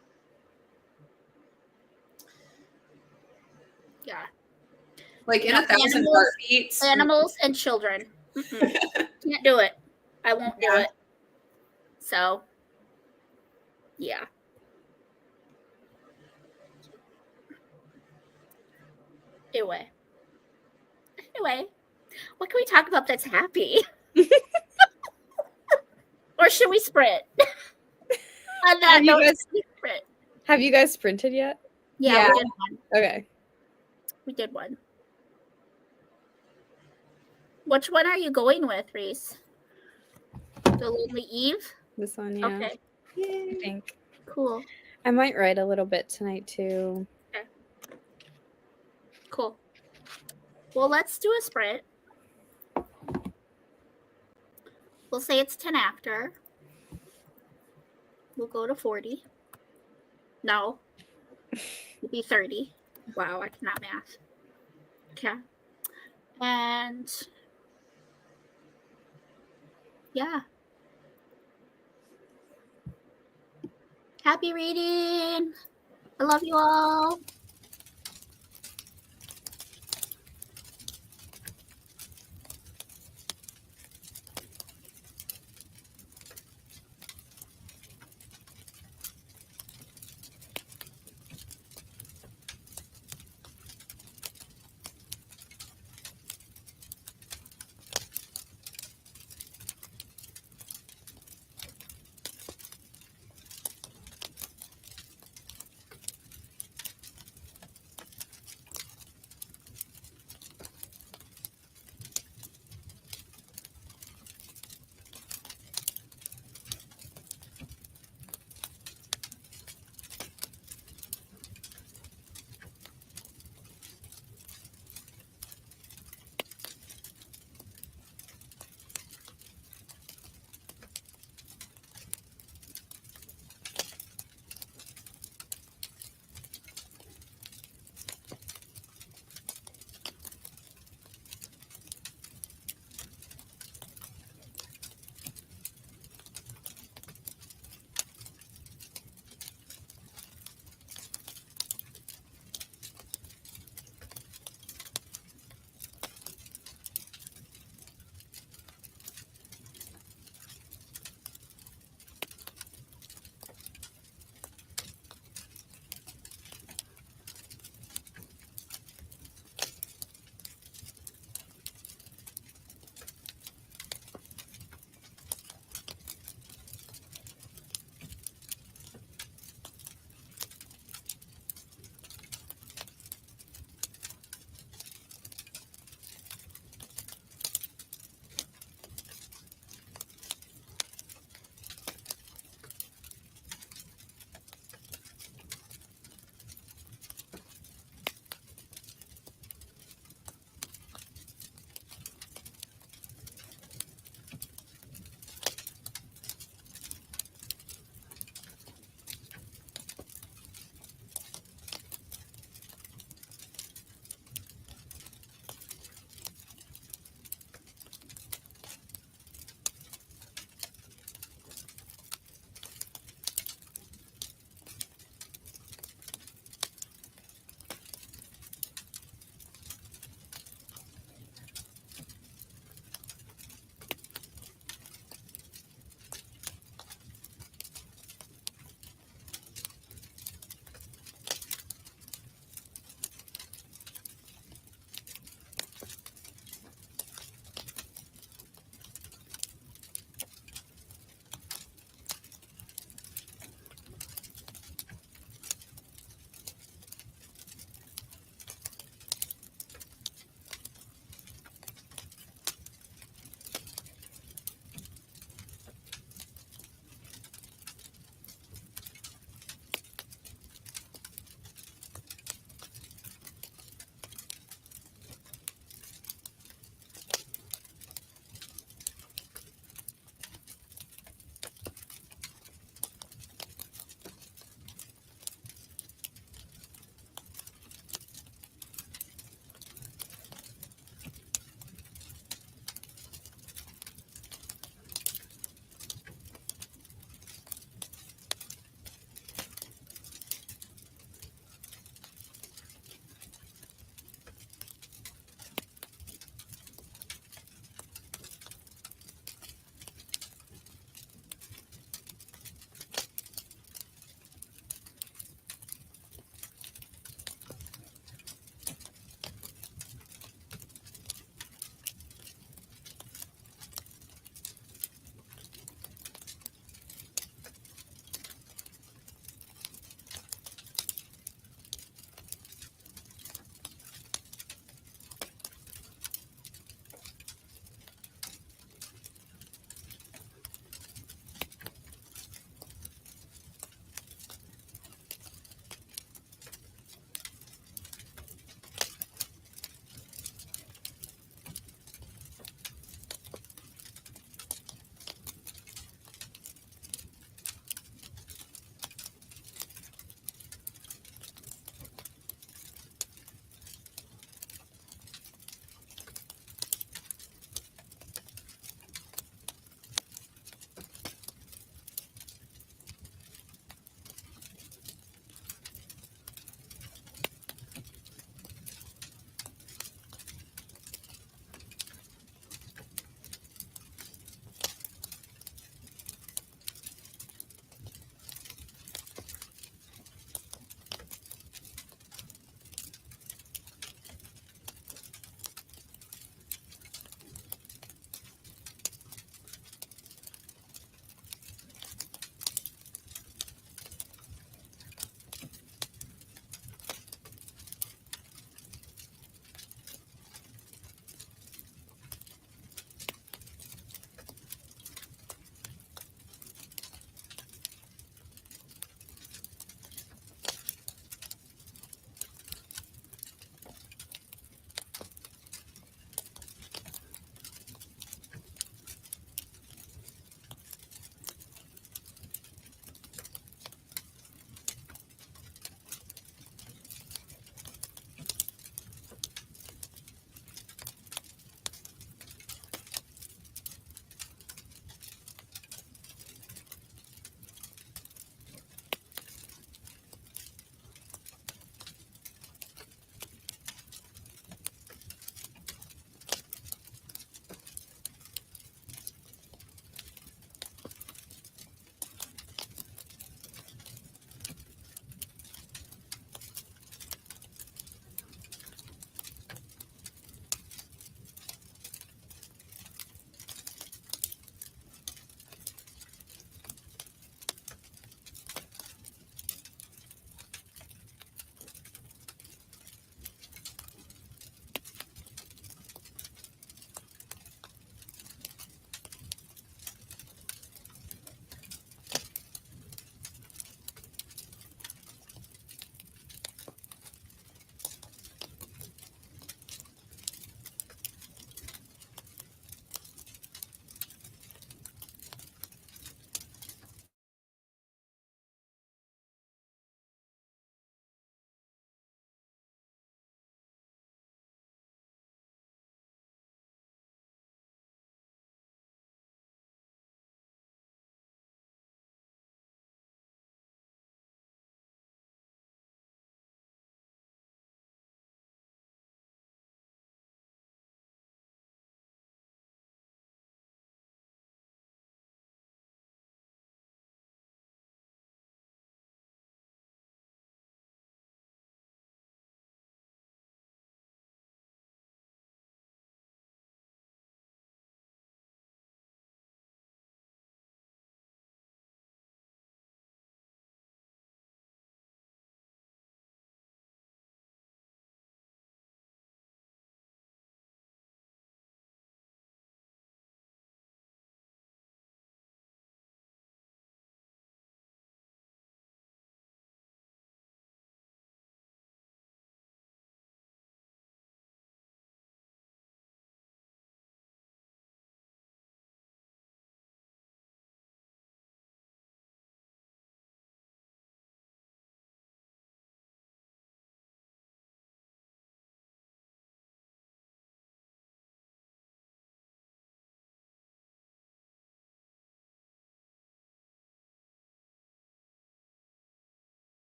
Yeah. Like in 1,000 heartbeats. Animals and children. Can't do it. I won't do it. So, yeah. Anyway, what can we talk about that's happy? Or should we sprint? On that note, Have you guys sprinted yet? Yeah, we did one. Okay. We did one. Which one are you going with, Reese? The Lonely Eve? This one, yeah. Okay. I think. Cool. I might write a little bit tonight too. Okay. Cool. Well, let's do a sprint. We'll say it's 10 after. We'll go to 40. No. It'll be 30. Wow, I cannot math. Okay. And yeah. Happy reading. I love you all.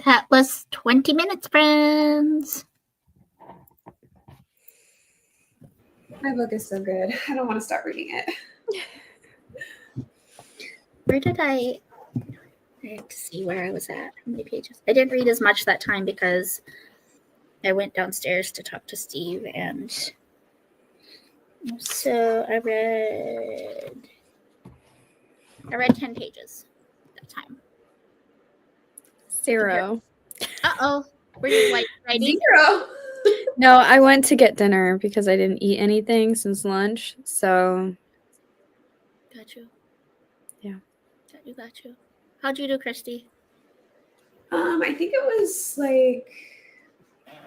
That was 20 minutes, friends. My book is so good. I don't want to stop reading it. Where did I have to see where I was at? How many pages? I didn't read as much that time because I went downstairs to talk to Steve, and so I read 10 pages that time. 0. Uh-oh. Were you like writing? 0. No, I went to get dinner because I didn't eat anything since lunch. So Got you. Yeah. Got you. How'd you do, Christy? I think it was like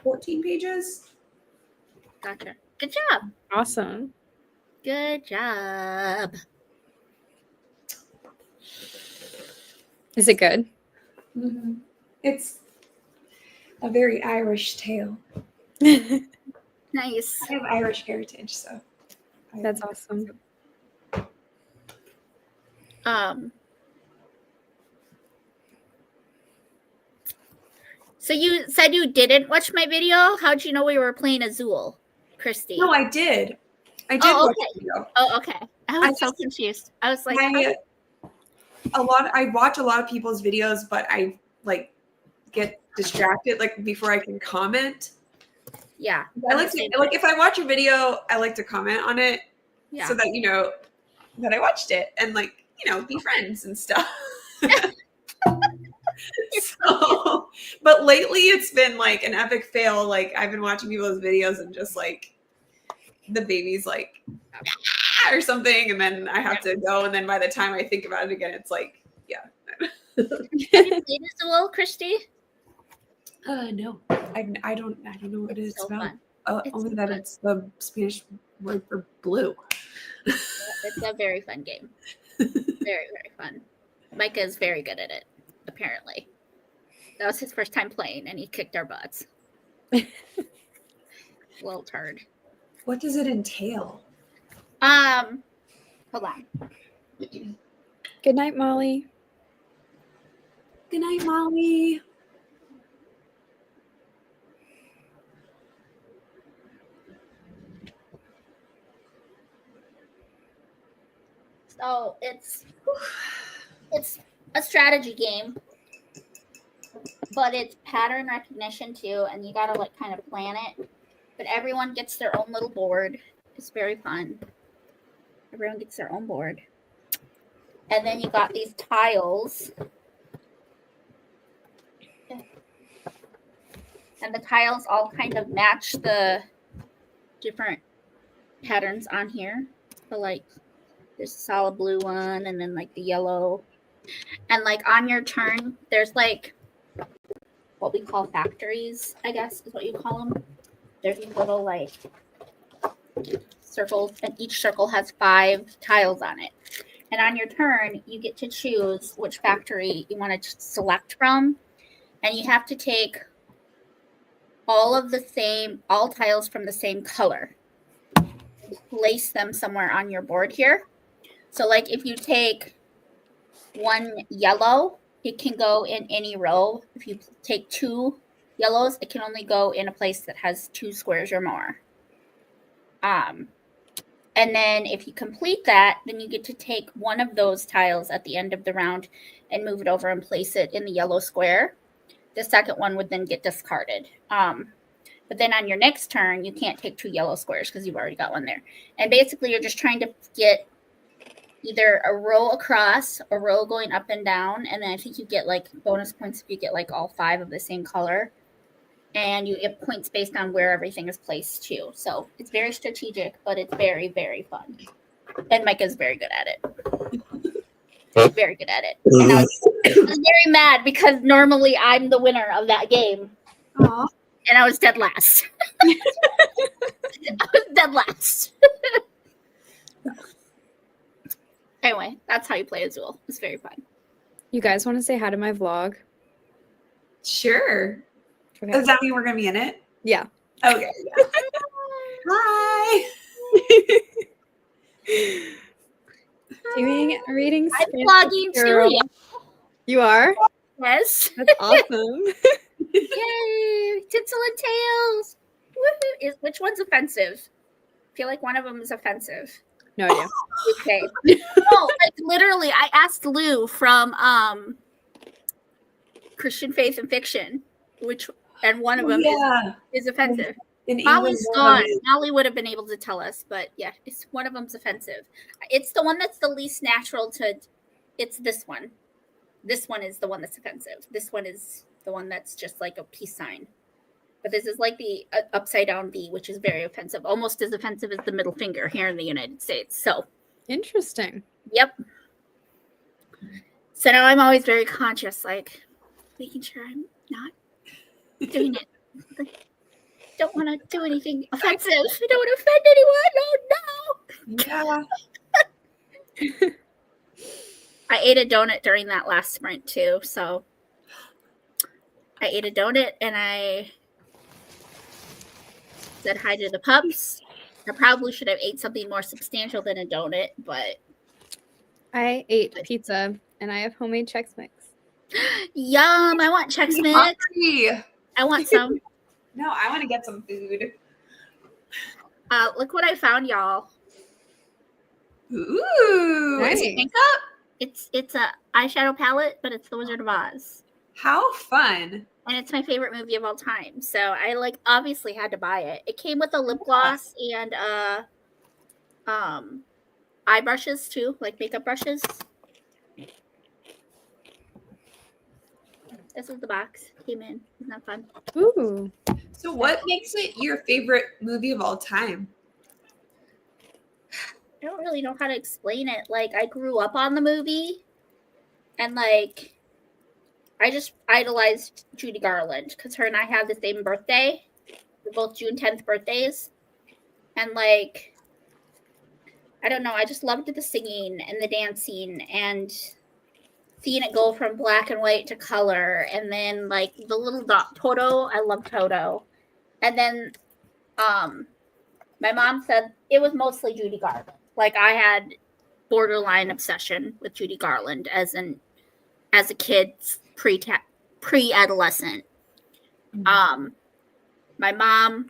14 pages. Gotcha. Good job. awesome. Good job. Is it good? Mm-hmm. It's a very Irish tale. Nice. I have Irish heritage, so That's awesome. So you said you didn't watch my video? How'd you know we were playing Azul, Christy? No, I did. I did Oh, watch okay. the video. Oh, okay. I was so confused. I was like, I watch a lot of people's videos, but I like get distracted like before I can comment. Yeah. I like to like if I watch a video, I like to comment on it so that you know that I watched it and like, you know, be friends and stuff. So, but lately it's been like an epic fail. Like I've been watching people's videos and just like the baby's like or something, and then I have to go, and then by the time I think about it again, it's like, yeah. Have you played Azul, Christy? No, I don't know what it's about. Only that fun. it's the Spanish word for blue. It's a very fun game. Very, very fun. Micah is very good at it, apparently. That was his first time playing, and he kicked our butts. Little turd. What does it entail? Hold on. Good night, Molly. Good night, Molly. So it's a strategy game, but it's pattern recognition too, and you gotta like kind of plan it. But everyone gets their own little board. It's very fun. Everyone gets their own board. And then you got these tiles. And the tiles all kind of match the different patterns on here. So like there's a solid blue one and then like the yellow. And like on your turn, there's like what we call factories, I guess is what you call them. There's these little like circles, and each circle has 5 tiles on it. And on your turn, you get to choose which factory you want to select from. And you have to take all tiles from the same color. Place them somewhere on your board here. So like if you take one yellow, it can go in any row. If you take 2 yellows, it can only go in a place that has 2 squares or more. And then if you complete that, then you get to take one of those tiles at the end of the round and move it over and place it in the yellow square. The second one would then get discarded. But then on your next turn, you can't take 2 yellow squares because you've already got one there. And basically, you're just trying to get either a row across, a row going up and down, and then I think you get like bonus points if you get like all 5 of the same color. And you get points based on where everything is placed too. So it's very strategic, but it's very, very fun. And Micah's very good at it. Very good at it. And I was very mad because normally I'm the winner of that game. Aww. And I was dead last. I was dead last. Anyway, that's how you play Azul. It's very fun. You guys want to say hi to my vlog? Sure. Okay. Does that mean we're gonna be in it? Yeah. Okay. Yeah. Hi. Reading I'm Spanish vlogging girl. too. Yeah. You are? Yes. That's awesome. Yay! Tinsel and tails. Woohoo! Which one's offensive? I feel like one of them is offensive. No idea. Okay. No, like literally, I asked Lou from Christian Faith and Fiction, and one of them is offensive. In Molly's England, gone. Molly would have been able to tell us, but yeah, it's one of them's offensive. It's the one that's the least natural to. It's this one. This one is the one that's offensive. This one is the one that's just like a peace sign. But this is like the upside down V, which is very offensive, almost as offensive as the middle finger here in the United States. So, Interesting. yep. So now I'm always very conscious, like making sure I'm not doing it. Don't want to do anything offensive. I don't want to offend anyone. Oh no. Yeah. I ate a donut during that last sprint too. So I ate a donut and I said hi to the pups. I probably should have ate something more substantial than a donut, but I ate pizza and I have homemade Chex Mix. yum! I want Chex Mix. Hungry. I want some. No, I want to get some food. Look what I found, y'all. Ooh, Nice. is it makeup? It's a eyeshadow palette, but it's The Wizard of Oz. How fun! And it's my favorite movie of all time. So I obviously had to buy it. It came with a lip gloss and eye brushes too, like makeup brushes. This is the box. Came in. Isn't that fun? Ooh. So, what makes it your favorite movie of all time? I don't really know how to explain it. Like, I grew up on the movie, and like, I just idolized Judy Garland because her and I had the same birthday. We're both June 10th birthdays. And like, I don't know, I just loved the singing and the dancing and seeing it go from black and white to color. And then like the little dot Toto, I love Toto. And then my mom said it was mostly Judy Garland. Like I had borderline obsession with Judy Garland as a kid, pre-adolescent. Mm-hmm. My mom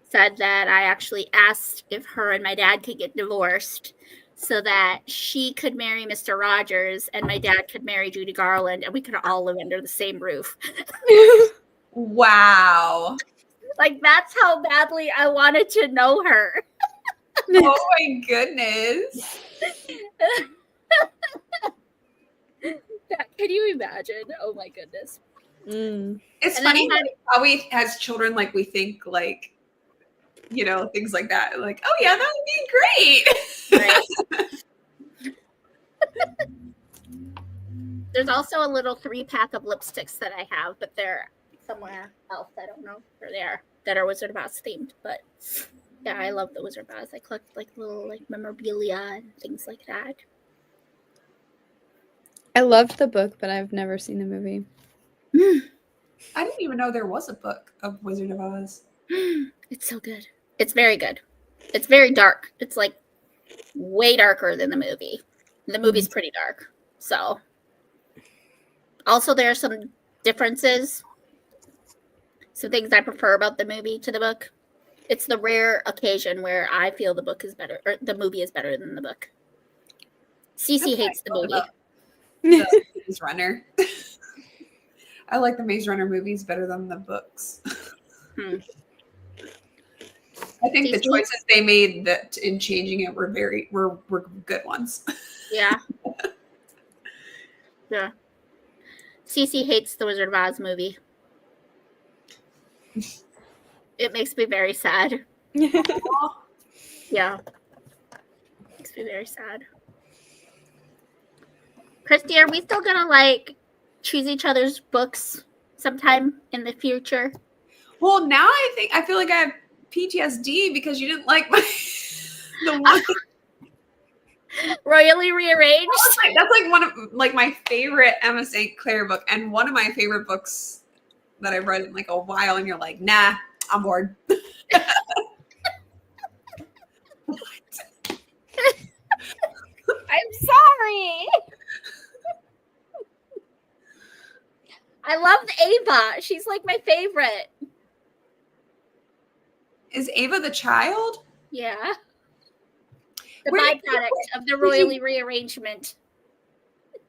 said that I actually asked if her and my dad could get divorced so that she could marry Mr. Rogers and my dad could marry Judy Garland and we could all live under the same roof. Wow. Like, that's how badly I wanted to know her. Oh my goodness. Can you imagine? Oh my goodness. Mm. It's And funny then how we, as children, like we think like, you know, things like that. Like, oh yeah, that would be great. Right. There's also a little 3-pack of lipsticks that I have, but they're somewhere else. I don't know where they are that are Wizard of Oz themed. But yeah, I love the Wizard of Oz. I collect like little like memorabilia and things like that. I loved the book, but I've never seen the movie. I didn't even know there was a book of Wizard of Oz. It's so good. It's very good. It's very dark. It's like way darker than the movie. The movie's pretty dark. So also there are some differences. Some things I prefer about the movie to the book. It's the rare occasion where I feel the book is better or the movie is better than the book. Cece hates the movie. The Maze Runner. I like the Maze Runner movies better than the books. I think the choices they made that in changing it were good ones. Yeah. Yeah. Cece hates the Wizard of Oz movie. It makes me very sad. Yeah. Makes me very sad. Christy, are we still gonna like choose each other's books sometime in the future? Well, now I feel like I have PTSD because you didn't like the one. Royally rearranged. That's like one of like my favorite Emma St. Clair book and one of my favorite books that I've read in like a while. And you're like, nah, I'm bored. I'm sorry. I loved Ava. She's like my favorite. Is Ava the child? Yeah. The Where did byproduct of the you- royally rearrangement.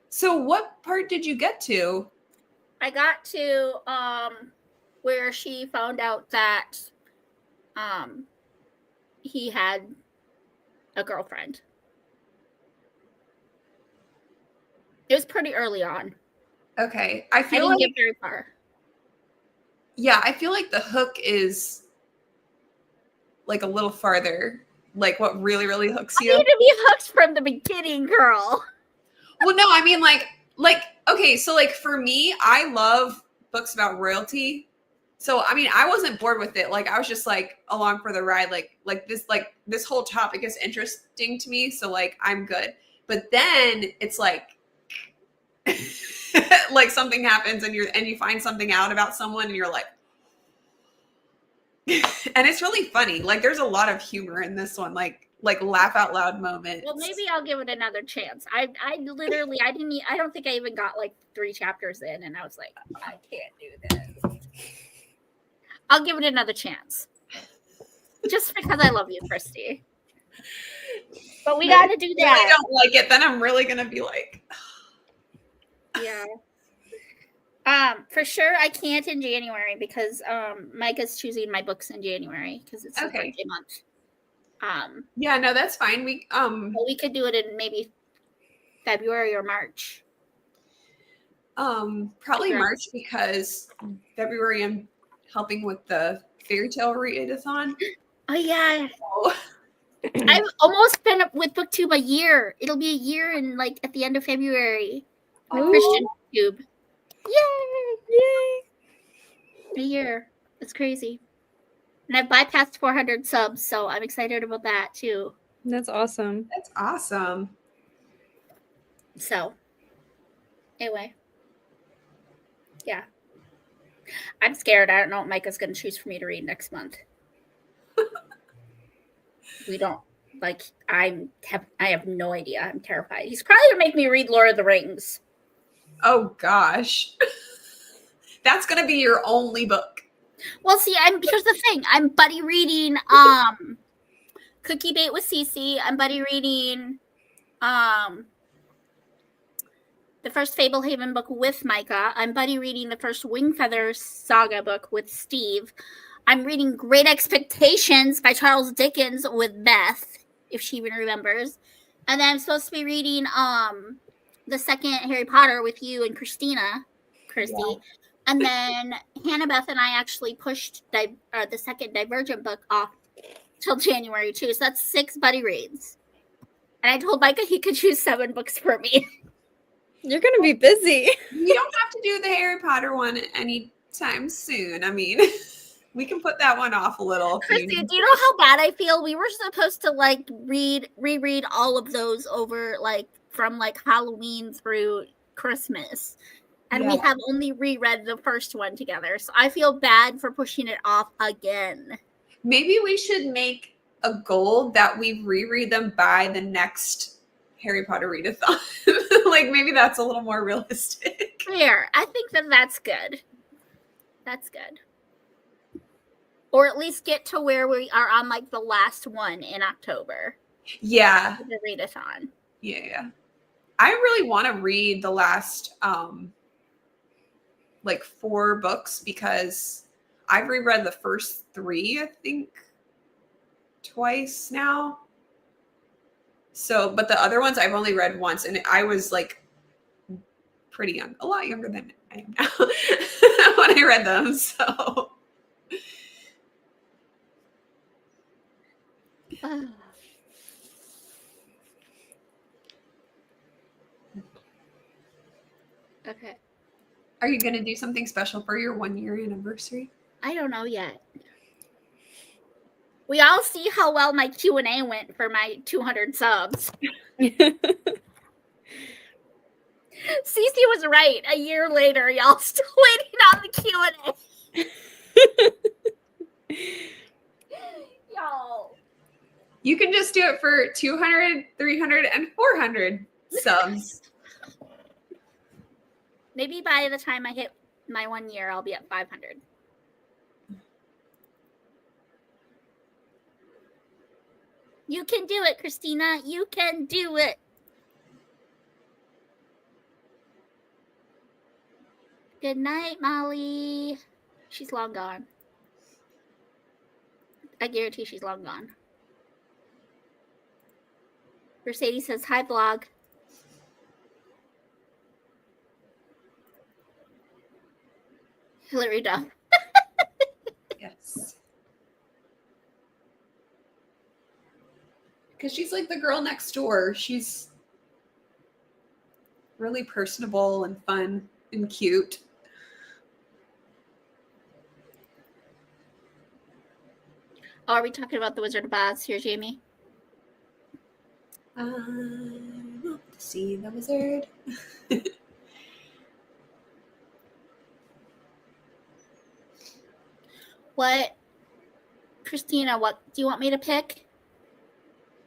So what part did you get to? I got to where she found out that he had a girlfriend. It was pretty early on. Okay. I I feel didn't like get very far. yeah, I feel like the hook is like a little farther. Like what really, really hooks I you. need to be hooked from the beginning, girl. Well, no, I mean like okay, so like for me, I love books about royalty. So I mean, I wasn't bored with it. Like I was just like along for the ride. Like this whole topic is interesting to me. So like I'm good. But then it's like like something happens and you find something out about someone and you're like and it's really funny. Like there's a lot of humor in this one. Like laugh out loud moments. Well, maybe I'll give it another chance. I don't think I even got like 3 chapters in, and I was like, I can't do this. I'll give it another chance, just because I love you, Christy. But we got to do If I that. don't like it, then I'm really gonna be like, Yeah. For sure I can't in January because Micah's choosing my books in January because it's his Okay. birthday month. yeah, no, that's fine. But we could do it in maybe February or March. Probably March because February I'm helping with the fairy tale readathon. Oh yeah. So, I've almost been with BookTube a year. It'll be a year in like at the end of February. With Christian Tube. Yay! A year. It's crazy. And I've bypassed 400 subs, so I'm excited about that too. That's awesome. that's awesome. So, anyway. Yeah. I'm scared. I don't know what Micah's going to choose for me to read next month. We don't. Like, I have no idea. I'm terrified. He's probably going to make me read Lord of the Rings. Oh gosh. That's gonna be your only book. Well, see, here's the thing. I'm buddy reading Cookie Date with Cece. I'm buddy reading the first Fablehaven book with Micah. I'm buddy reading the first Wing Feathers saga book with Steve. I'm reading Great Expectations by Charles Dickens with Beth, if she even remembers. And then I'm supposed to be reading the second Harry Potter with you and Christy. Yeah. And then Hannah Beth and I actually pushed the second Divergent book off till January too. So that's 6 buddy reads. And I told Micah he could choose 7 books for me. You're gonna be busy. You don't have to do the Harry Potter one anytime soon. I mean, we can put that one off a little. Christy, do you know how bad I feel? We were supposed to like reread all of those over like from like Halloween through Christmas. And we have only reread the first one together. So I feel bad for pushing it off again. Maybe we should make a goal that we reread them by the next Harry Potter readathon. Like maybe that's a little more realistic. Fair. I think that's good. That's good. Or at least get to where we are on like the last one in October. Yeah. The readathon. Yeah. I really want to read the last like 4 books because I've reread the first 3, I think, twice now. So, but the other ones I've only read once, and I was like pretty young, a lot younger than I am now when I read them. So, Okay. are you going to do something special for your 1-year anniversary? I don't know yet. We all see how well my Q&A went for my 200 subs. Cece was right. A year later, y'all still waiting on the Q&A. Y'all. You can just do it for 200, 300, and 400 subs. Maybe by the time I hit my 1 year, I'll be at 500. You can do it, Christina. You can do it. Good night, Molly. She's long gone. I guarantee she's long gone. Mercedes says, hi, vlog. Hillary Duff. Yes. Because she's like the girl next door. She's really personable and fun and cute. Oh, are we talking about the Wizard of Oz here, Jamie? To see the wizard. What, Christina, what do you want me to pick?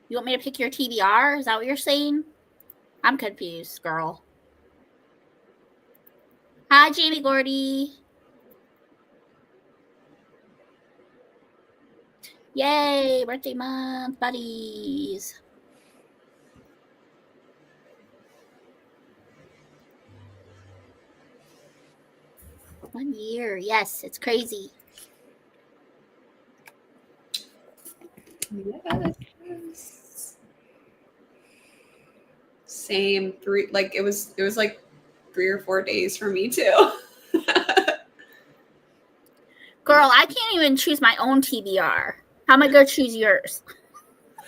You want me to pick your TBR? Is that what you're saying? I'm confused, girl. Hi, Jamie Gordy. Yay, birthday month, buddies. One year, yes, it's crazy. Yes. Same. It was like 3 or 4 days for me too. Girl, I can't even choose my own TBR. How am I going to choose yours?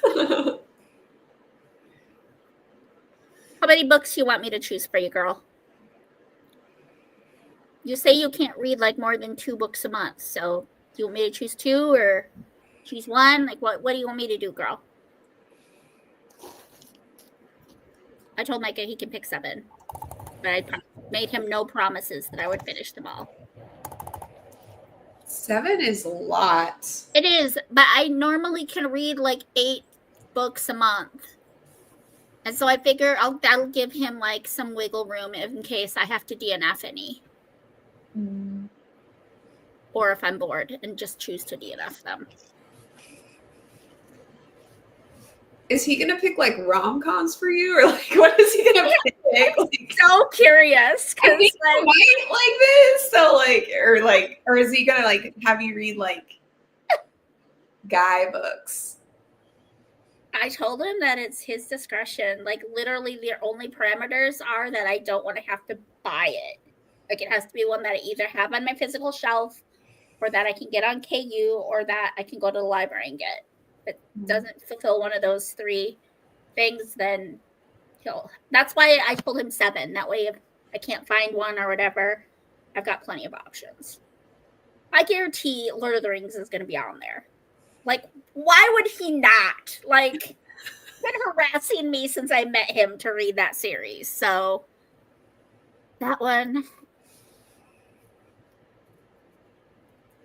How many books do you want me to choose for you, girl? You say you can't read like more than 2 books a month. So do you want me to choose 2 or choose 1? Like what do you want me to do, girl? I told Micah he can pick 7. But I made him no promises that I would finish them all. 7 is a lot. It is, but I normally can read like 8 books a month. And so I figure that'll give him like some wiggle room in case I have to DNF any. Or if I'm bored and just choose to DNF them. Is he gonna pick like rom-coms for you, or like what is he gonna pick? Like, So curious, I think like, he might like this. So or is he gonna like have you read like guy books? I told him that it's his discretion. Like literally, the only parameters are that I don't want to have to buy it. Like it has to be one that I either have on my physical shelf, or that I can get on KU, or that I can go to the library and get. If it doesn't fulfill one of those 3 things, then that's why I told him 7. That way if I can't find one or whatever, I've got plenty of options. I guarantee Lord of the Rings is going to be on there. Like, why would he not? Like, he's been harassing me since I met him to read that series. So that one,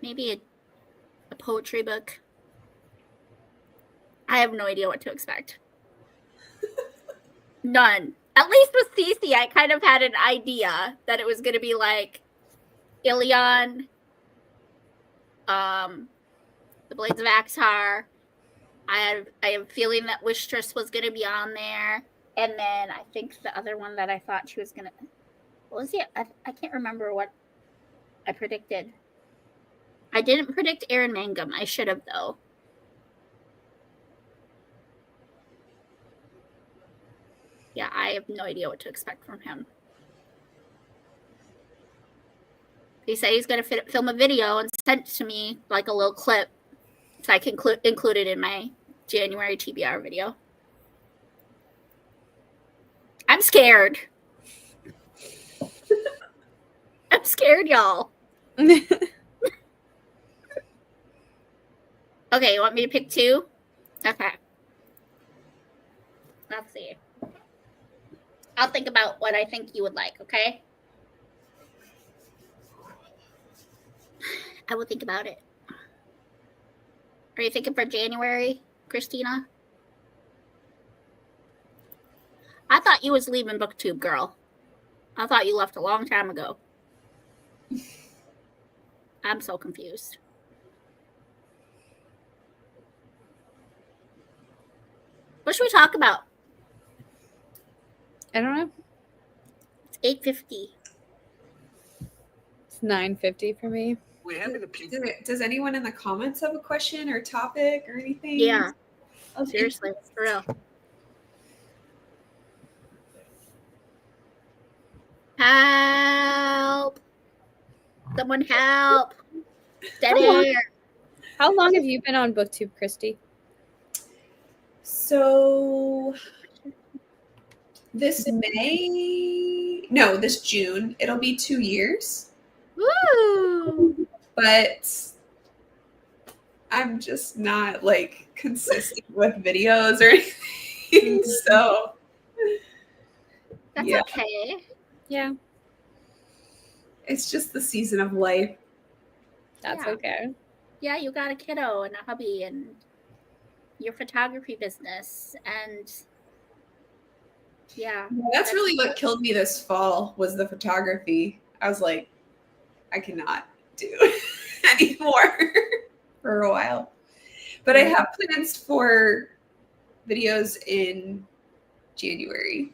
maybe a poetry book. I have no idea what to expect. None. At least with Cece, I kind of had an idea that it was going to be like Ilion, The Blades of Axar. I am feeling that Wistress was going to be on there. And then I think the other one that I thought she was going to... What was it? I can't remember what I predicted. I didn't predict Aaron Mangum. I should have, though. Yeah, I have no idea what to expect from him. He said he's going to film a video and send it to me, like a little clip, so I can include it in my January TBR video. I'm scared. I'm scared, y'all. Okay, you want me to pick 2? Okay. Let's see. I'll think about what I think you would like, okay? I will think about it. Are you thinking for January, Christina? I thought you was leaving BookTube, girl. I thought you left a long time ago. I'm so confused. What should we talk about? I don't know. It's 8:50. It's 9:50 for me. Does anyone in the comments have a question or topic or anything? Yeah. Okay. Seriously, for real. Help! Someone help! Dead air. How long have you been on BookTube, Christy? So this June, it'll be 2 years. Woo! But I'm just not like consistent with videos or anything. So That's yeah, okay. Yeah, it's just the season of life. that's Yeah. okay. Yeah, you got a kiddo and a hubby and your photography business and yeah. That's really what killed me this fall was the photography. I was like, I cannot do anymore for a while. But I have plans for videos in January.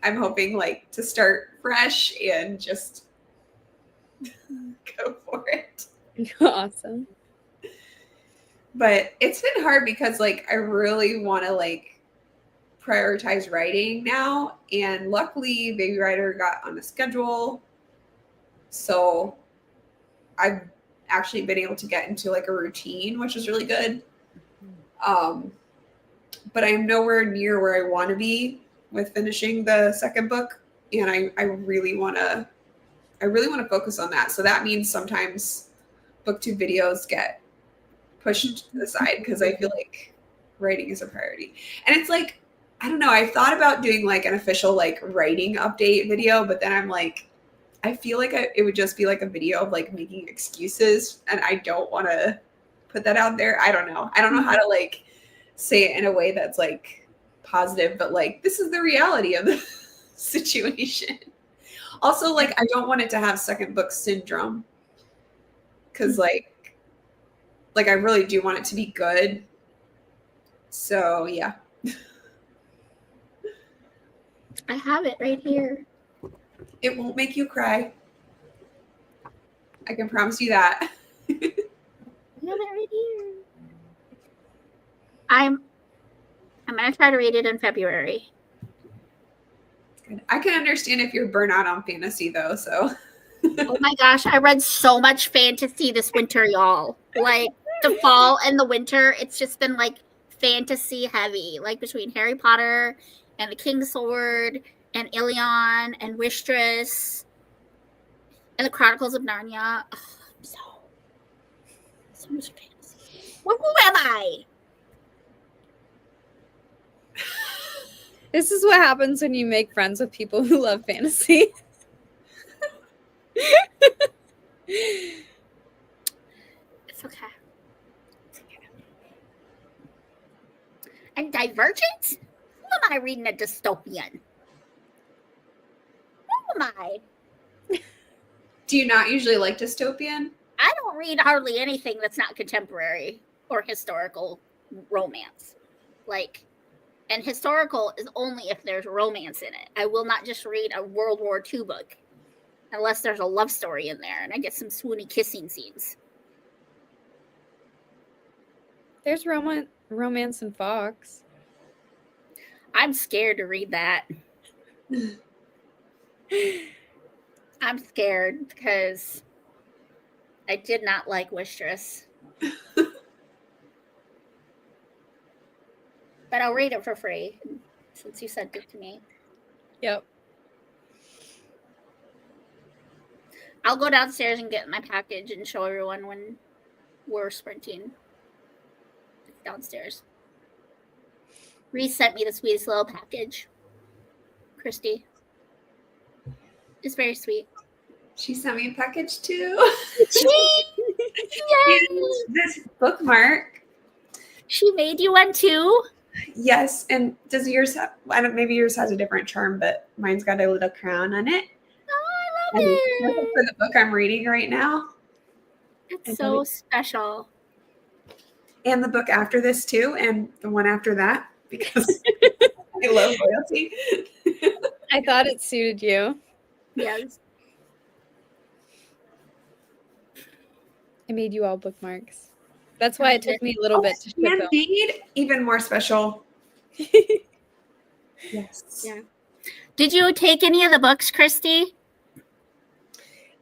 I'm hoping like to start fresh and just go for it. Awesome. But it's been hard because like I really want to like prioritize writing now, and luckily Baby Rider got on a schedule, so I've actually been able to get into like a routine, which is really good. But I'm nowhere near where I want to be with finishing the second book, and I really want to focus on that. So that means sometimes BookTube videos get pushed to the side because I feel like writing is a priority. And it's like, I don't know, I thought about doing like an official like writing update video, but then I'm like, I feel like it would just be like a video of like making excuses, and I don't want to put that out there. I don't know how to like say it in a way that's like positive, but like this is the reality of the situation. Also, like I don't want it to have second book syndrome, because like I really do want it to be good. So yeah. I have it right here. It won't make you cry. I can promise you that. I have it right here. I'm gonna try to read it in February. I can understand if you're burnt out on fantasy though, so Oh my gosh, I read so much fantasy this winter, y'all. Like the fall and the winter, it's just been like fantasy heavy. Like between Harry Potter and the King's Sword and Ilion and Wishtress and the Chronicles of Narnia. Oh, so much fantasy. Who am I? This is what happens when you make friends with people who love fantasy. It's okay. And Divergent? Who am I reading a dystopian? Who am I? do you not usually like dystopian? I don't read hardly anything that's not contemporary or historical romance. Like, and historical is only if there's romance in it. I will not just read a World War II book unless there's a love story in there and I get some swoony kissing scenes. There's romance in Fox. I'm scared to read that. I'm scared because I did not like Wishtress. But I'll read it for free since you sent it to me. Yep. I'll go downstairs and get my package and show everyone when we're sprinting. It's downstairs. Reese sent me the sweetest little package. Christy. It's very sweet. She sent me a package too. Yay! And this bookmark. She made you one too? Yes, and does yours have, maybe yours has a different charm, but mine's got a little crown on it. Oh, I it. For the book I'm reading right now. It's so special. And the book after this too, and the one after that, because I love royalty. I thought it suited you. Yes. I made you all bookmarks. That's why it took me a little bit to ship them. Indeed, even more special. Yes. Yeah. Did you take any of the books, Christy?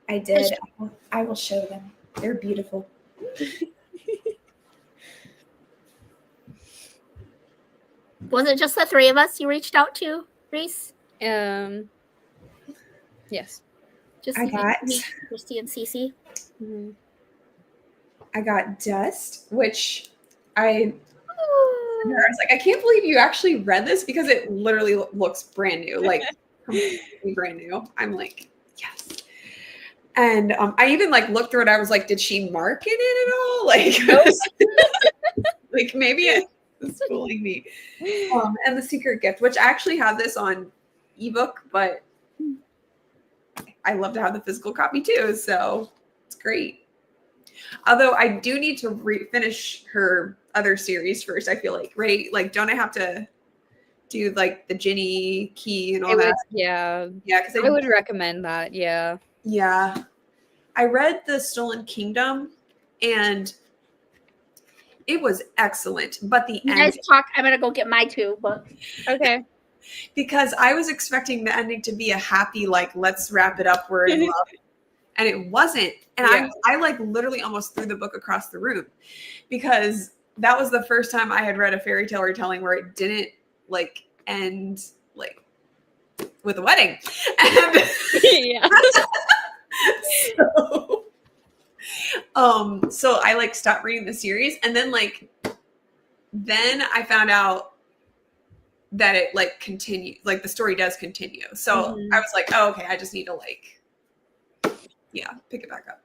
I did. I will show them. They're beautiful. Was it just the three of us you reached out to, Reese? Yes. Just I got me, Christy, and Cece. Mm-hmm. I got Dust, which I was like, I can't believe you actually read this because it literally looks brand new, like completely brand new. I'm like, yes. And I even like looked through it. I was like, did she market it at all? Like, like maybe it's fooling me. And The Secret Gift, which I actually have this on ebook, but I love to have the physical copy too. So it's great. Although I do need to finish her other series first. I feel like, right? Like, don't I have to do like the Ginny Key and all that? Yeah. Yeah, because I would recommend that. Yeah. Yeah. I read The Stolen Kingdom and it was excellent. But the You end, guys talk. I'm gonna go get my two books. Okay. because I was expecting the ending to be a happy, like, let's wrap it up, we're in love. And it wasn't. And I like literally almost threw the book across the room because that was the first time I had read a fairy tale retelling where it didn't like end like with a wedding. And Yeah. so I like stopped reading the series, and then I found out that it like continued, like the story does continue. So I was like, oh, okay, I just need to pick it back up.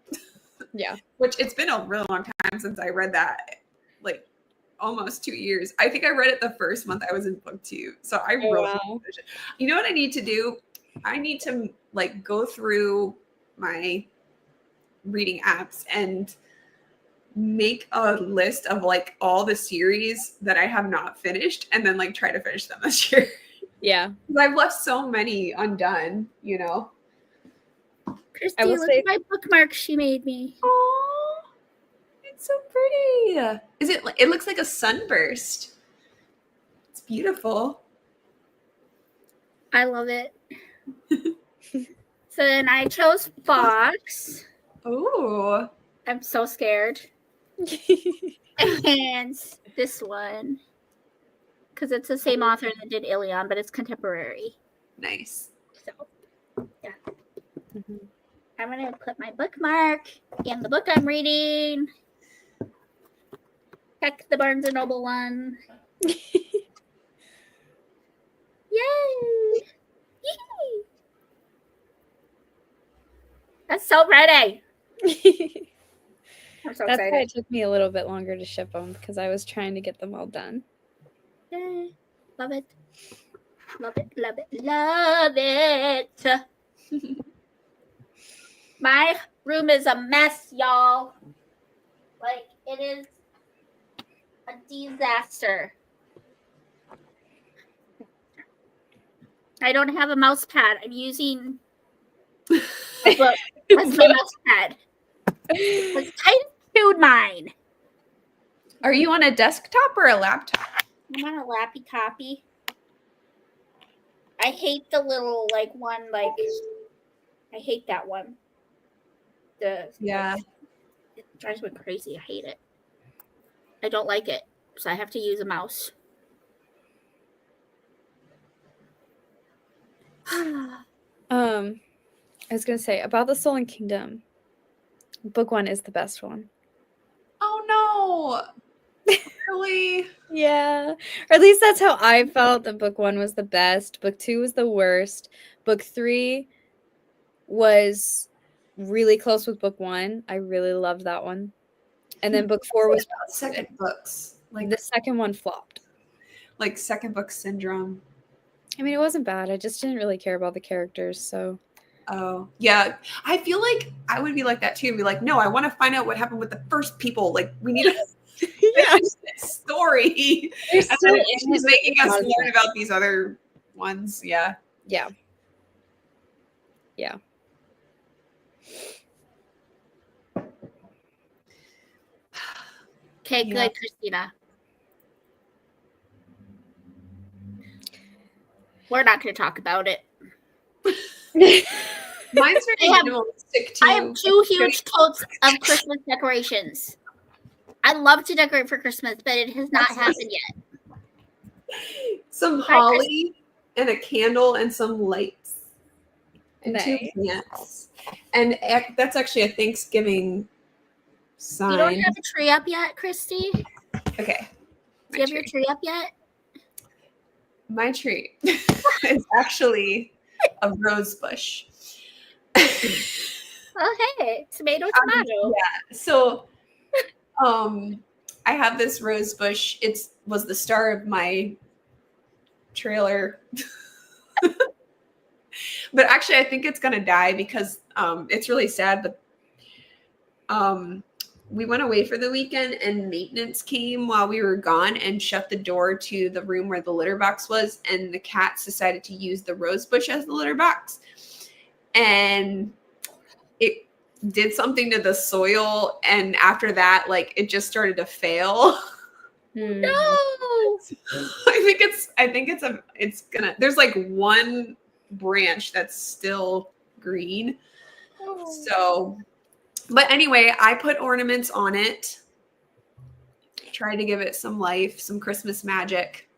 Yeah. Which it's been a really long time since I read that, like almost 2 years. I think I read it the first month I was in book 2. So I you know what I need to do? I need to like go through my reading apps and make a list of like all the series that I have not finished and then like try to finish them this year. Yeah. I've left so many undone, you know. Christy, look at my bookmark she made me. Oh, it's so pretty. Is it? It looks like a sunburst. It's beautiful. I love it. So then I chose Fox. Oh, I'm so scared. And this one, because it's the same author that did Ilion, but it's contemporary. nice. So, yeah. I'm going to put my bookmark in the book I'm reading. Check the Barnes & Noble one. Yay! Yay! That's so pretty. I'm so That's excited. why it took me a little bit longer to ship them, because I was trying to get them all done. Yay. Love it. Love it, love it, love it. My room is a mess, y'all. Like, it is a disaster. I don't have a mouse pad. I'm using a book as my mouse pad. It's time to mine. Are you on a desktop or a laptop? I'm on a lappy copy. I hate the little one. I hate that one. It drives me crazy. I hate it. I don't like it, so I have to use a mouse. I was gonna say about the Stolen Kingdom. Book 1 is the best one. Oh no! Really? Yeah, or at least that's how I felt. That book 1 was the best. Book 2 was the worst. Book 3 was really close with book 1. I really loved that one. And then book 4 was second books. Like the second one flopped. Like second book syndrome. I mean, it wasn't bad. I just didn't really care about the characters, so Oh, yeah. I feel like I would be like that too. And be like, no, I want to find out what happened with the first people. Like, we need to Yeah. finish this story. There's And still then issues she's with making us nostalgia. learn about these other ones. Yeah. Yeah. Yeah. Okay, Yeah. good, Christina. We're not going to talk about it. Mine's very I have- minimalistic too. I have 2 huge totes of Christmas decorations. I love to decorate for Christmas, but it has not happened yet. Some Hi, holly and a candle and some lights and 2 Nice. plants. And that's actually a Thanksgiving sign. You don't have a tree up yet, Christy? Okay. Do you have your tree up yet? My tree is actually a rose bush. Oh, hey, tomato. Yeah. So, I have this rose bush. It was the star of my trailer. But actually, I think it's gonna die because it's really sad. But we went away for the weekend, and maintenance came while we were gone and shut the door to the room where the litter box was, and the cats decided to use the rose bush as the litter box, and it did something to the soil, and after that, like, it just started to fail. No. It's gonna, there's like one branch that's still green. So, but anyway, I put ornaments on it. Try to give it some life, some Christmas magic.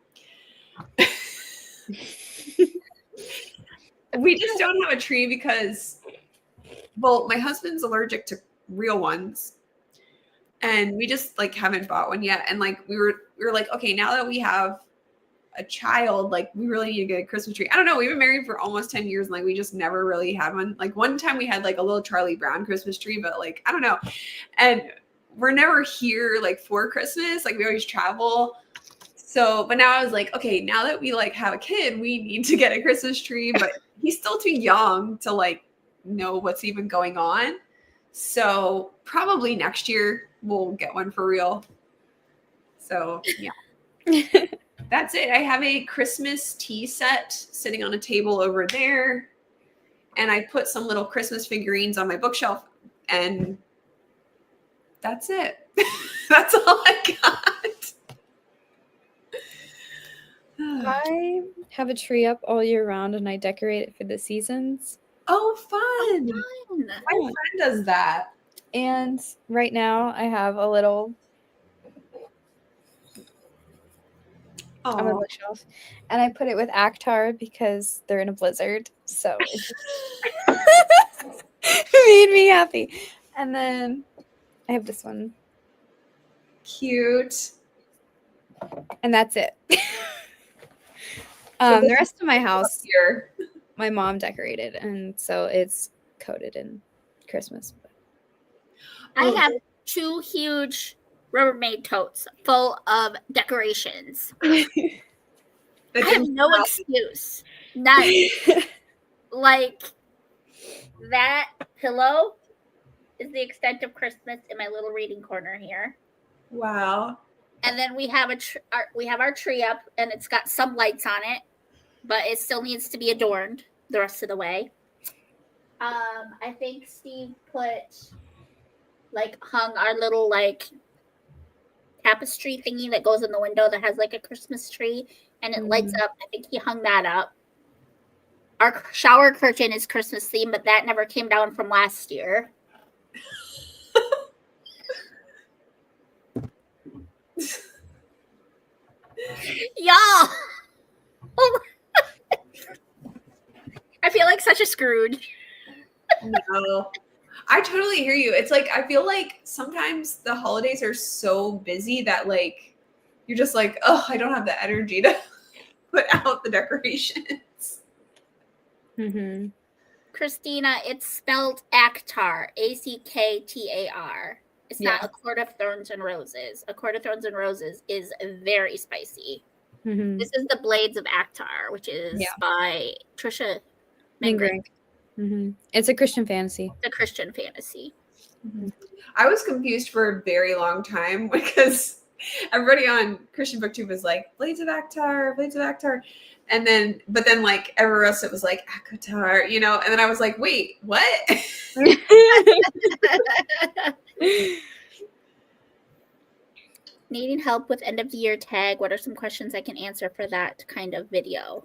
We just don't have a tree because, well, my husband's allergic to real ones. And we just like haven't bought one yet. And like we were like, okay, now that we have a child, like we really need to get a Christmas tree. I don't know. We've been married for almost 10 years and like we just never really had one. Like one time we had like a little Charlie Brown Christmas tree, but like I don't know. And we're never here like for Christmas. Like we always travel. So, but now I was like, okay, now that we like have a kid, we need to get a Christmas tree, but he's still too young to like know what's even going on. So probably next year we'll get one for real. So yeah. That's it. I have a Christmas tea set sitting on a table over there. And I put some little Christmas figurines on my bookshelf. And that's it. That's all I got. I have a tree up all year round and I decorate it for the seasons. Oh, fun. My friend does that. And right now I have a little on my bookshelf. And I put it with Actar because they're in a blizzard. So it made me happy. And then I have this one. Cute. And that's it. The rest of my house, Here. my mom decorated, and so it's coated in Christmas. I have 2 huge Rubbermaid totes full of decorations. I have no excuse. None. Like, that pillow is the extent of Christmas in my little reading corner here. Wow. And then we have our tree up, and it's got some lights on it, but it still needs to be adorned the rest of the way. I think Steve hung our little tapestry thingy that goes in the window that has like a Christmas tree and it lights up. I think he hung that up. Our shower curtain is Christmas themed, but that never came down from last year. Y'all, I feel like such a Scrooge. No, I totally hear you. It's like, I feel like sometimes the holidays are so busy that like, you're just like, oh, I don't have the energy to put out the decorations. Mm-hmm. Christina, it's spelled Actar, Actar. It's not A Court of Thorns and Roses. A Court of Thorns and Roses is very spicy. Mm-hmm. This is The Blades of Actar, which is by Trisha Mingrink. It's a Christian fantasy. The Christian fantasy. I was confused for a very long time because everybody on Christian BookTube was like, Blades of Akhtar, Blades of Akhtar. And then, but then like everywhere else it was like Akatar, you know? And then I was like, wait, what? Needing help with end of the year tag. What are some questions I can answer for that kind of video?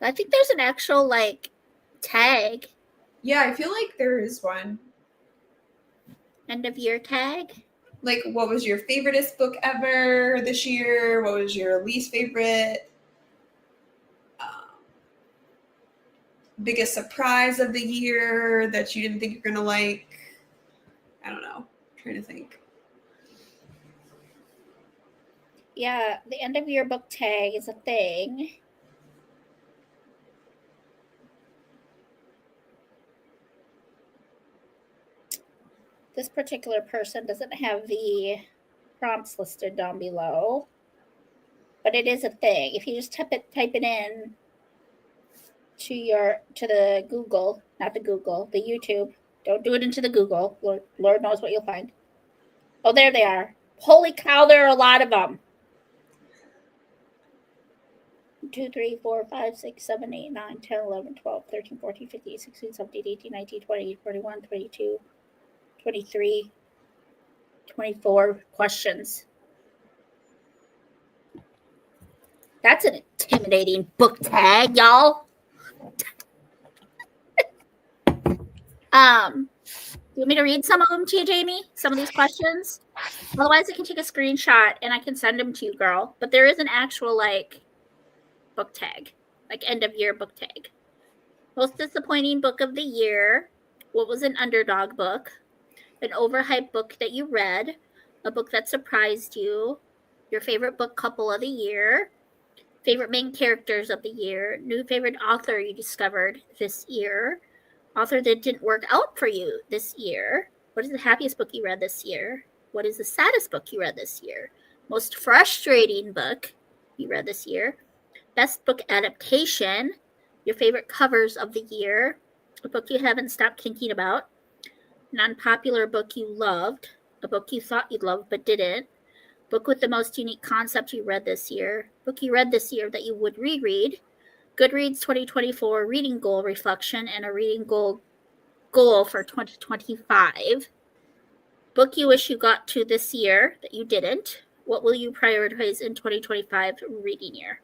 I think there's an actual like tag. Yeah, I feel like there is one. End of year tag. Like, what was your favoriteest book ever this year? What was your least favorite? Biggest surprise of the year that you didn't think you're gonna like? I don't know. I'm trying to think. Yeah, the end of year book tag is a thing. This particular person doesn't have the prompts listed down below, but it is a thing. If you just type it in to the Google, not the Google, the YouTube. Don't do it into the Google. Lord knows what you'll find. Oh, there they are. Holy cow, there are a lot of them. 2, 3, 4, 5, 6, 7, 8, 9, 10, 11, 12, 13, 14, 15, 16, 17, 18, 19, 20, 21, 22, 23, 24 questions. That's an intimidating book tag, y'all. You want me to read some of them to you, Jamie? Some of these questions? Otherwise, I can take a screenshot and I can send them to you, girl. But there is an actual, like, book tag. Like, end of year book tag. Most disappointing book of the year. What was an underdog book? An overhyped book that you read. A book that surprised you. Your favorite book couple of the year. Favorite main characters of the year. New favorite author you discovered this year. Author that didn't work out for you this year. What is the happiest book you read this year? What is the saddest book you read this year? Most frustrating book you read this year. Best book adaptation. Your favorite covers of the year. A book you haven't stopped thinking about. An unpopular book you loved. A book you thought you'd love but didn't. Book with the most unique concept you read this year. Book you read this year that you would reread. Goodreads 2024 reading goal reflection and a reading goal for 2025. Book you wish you got to this year that you didn't. What will you prioritize in 2025 reading year?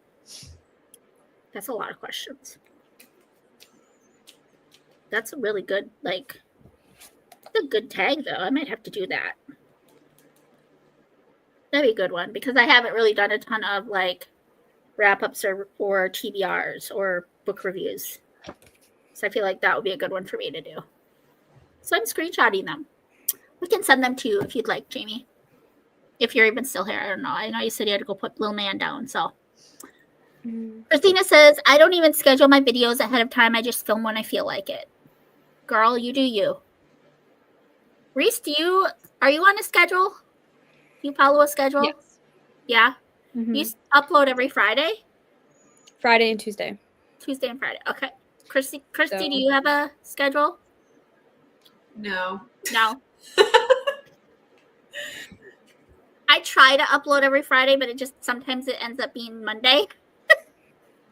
That's a lot of questions. That's a really good, like, a good tag though. I might have to do that. That'd be a good one because I haven't really done a ton of like wrap-ups or TBRs or book reviews. So I feel like that would be a good one for me to do. So I'm screenshotting them. We can send them to you if you'd like, Jamie. If you're even still here. I don't know. I know you said you had to go put little man down, so. Christina says, I don't even schedule my videos ahead of time. I just film when I feel like it. Girl, you do you. Reese, are you on a schedule? You follow a schedule? Yes. Yeah? Mm-hmm. You upload every Friday? Friday and Tuesday. Tuesday and Friday. Okay. Christy, do you have a schedule? No. I try to upload every Friday, but sometimes it ends up being Monday.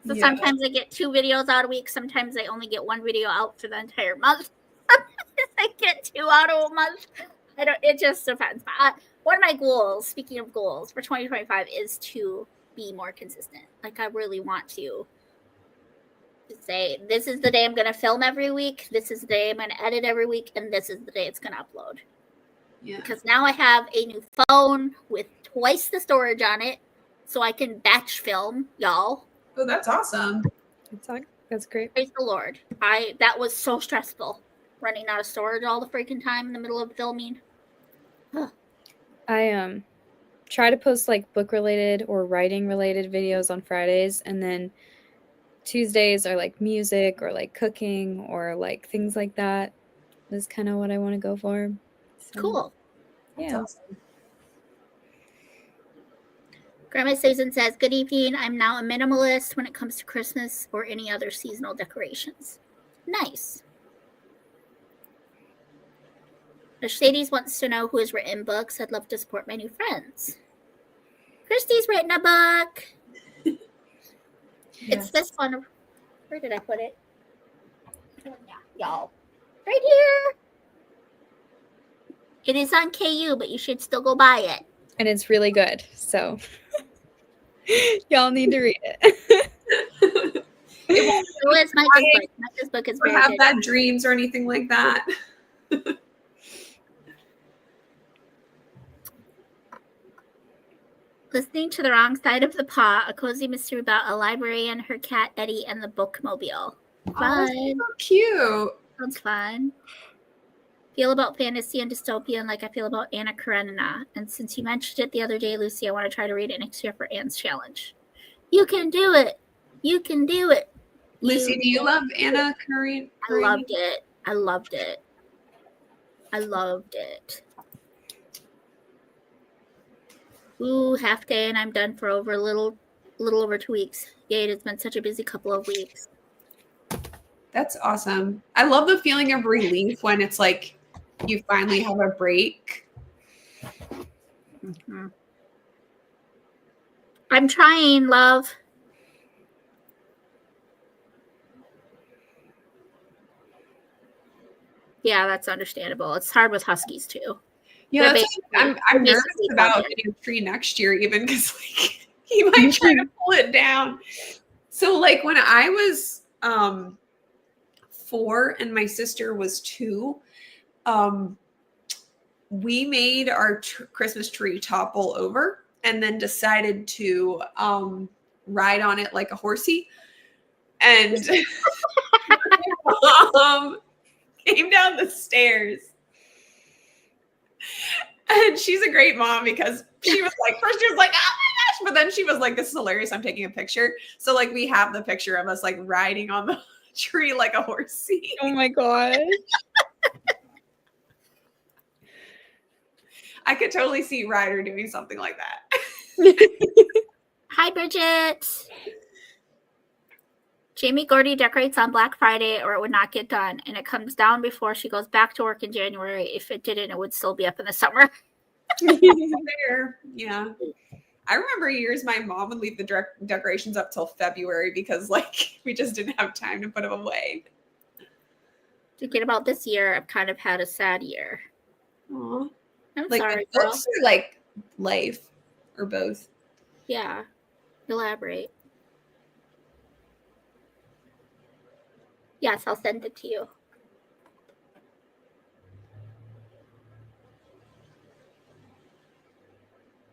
So yeah. Sometimes I get 2 videos out a week. Sometimes I only get 1 video out for the entire month. I get 2 out of a month. It just depends. One of my goals, speaking of goals for 2025, is to be more consistent. Like I really want to say, this is the day I'm going to film every week. This is the day I'm going to edit every week. And this is the day it's going to upload. Yeah. Because now I have a new phone with twice the storage on it. So I can batch film, y'all. Oh, that's awesome. That's great. Praise the Lord. That was so stressful. Running out of storage all the freaking time in the middle of filming. I try to post like book related or writing related videos on Fridays, and then Tuesdays are like music or like cooking or like things like that. That's kind of what I want to go for. So, cool. Yeah. That's awesome. Grandma Susan says, good evening. I'm now a minimalist when it comes to Christmas or any other seasonal decorations. Nice. Mercedes wants to know who has written books. I'd love to support my new friends. Christy's written a book. It's this one. Where did I put it? Yeah, y'all. Right here. It is on KU, but you should still go buy it. And it's really good. So y'all need to read it. So is Micah's book. Micah's book is Or very have good. bad dreams or anything like that. Listening to the Wrong Side of the Paw, a cozy mystery about a librarian, her cat Eddie, and the book mobile. Oh, Fun. that's so cute. Sounds fun. Feel about fantasy and dystopian like I feel about Anna Karenina. And since you mentioned it the other day, Lucy, I want to try to read it next year for Anne's challenge. You can do it. You can do it. Lucy, do you love Anna Karenina? I loved it. I loved it. I loved it. Ooh, half day and I'm done for over a little over 2 weeks. Yay, it's been such a busy couple of weeks. That's awesome. I love the feeling of relief when it's like you finally have a break. Mm-hmm. I'm trying, love. Yeah, that's understandable. It's hard with huskies too. Yeah, They're I'm nervous basically about pumpkin. getting a tree next year, even because like he might try to pull it down. So like when I was 4 and my sister was 2, we made our Christmas tree topple over and then decided to ride on it like a horsey. And mom came down the stairs. And she's a great mom because she was like, first she was like, oh my gosh. But then she was like, this is hilarious. I'm taking a picture. So like we have the picture of us like riding on the tree like a horsey. Oh my gosh. I could totally see Ryder doing something like that. Hi, Bridget. Jamie Gordy decorates on Black Friday or it would not get done. And it comes down before she goes back to work in January. If it didn't, it would still be up in the summer. There. Yeah. I remember years my mom would leave the decorations up till February because like we just didn't have time to put them away. Thinking about this year, I've kind of had a sad year. Aww. I'm Like sorry, the girl. books or like life or both? Yeah. Elaborate. Yes, I'll send it to you.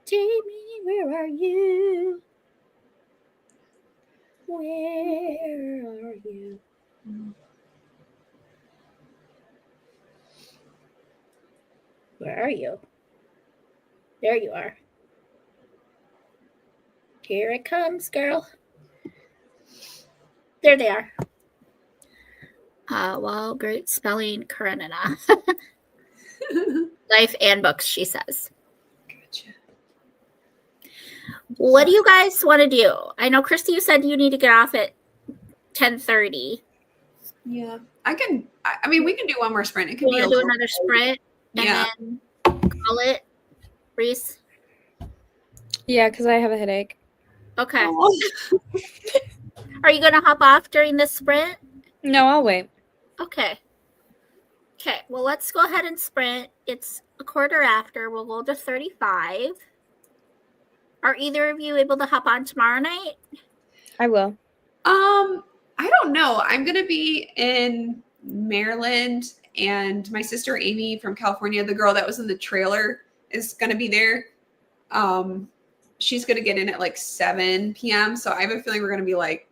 Jamie, where are you? Where are you? Where are you? There you are. Here it comes, girl. There they are. Well, great spelling, Karenina. Life and books, she says. Gotcha. What do you guys want to do? I know, Christy, you said you need to get off at 10:30. Yeah. I mean, we can do one more sprint. It could You be want a to do little another sprint and Yeah. then call it, Reese? Yeah, because I have a headache. Okay. Aw. Are you going to hop off during this sprint? No, I'll wait. Okay. Okay, well, let's go ahead and sprint. It's a quarter after. We'll go to 35. Are either of you able to hop on tomorrow night? I will. I don't know. I'm gonna be in Maryland, and my sister Amy from California, the girl that was in the trailer, is gonna be there. She's gonna get in at like 7 p.m. So I have a feeling we're gonna be like,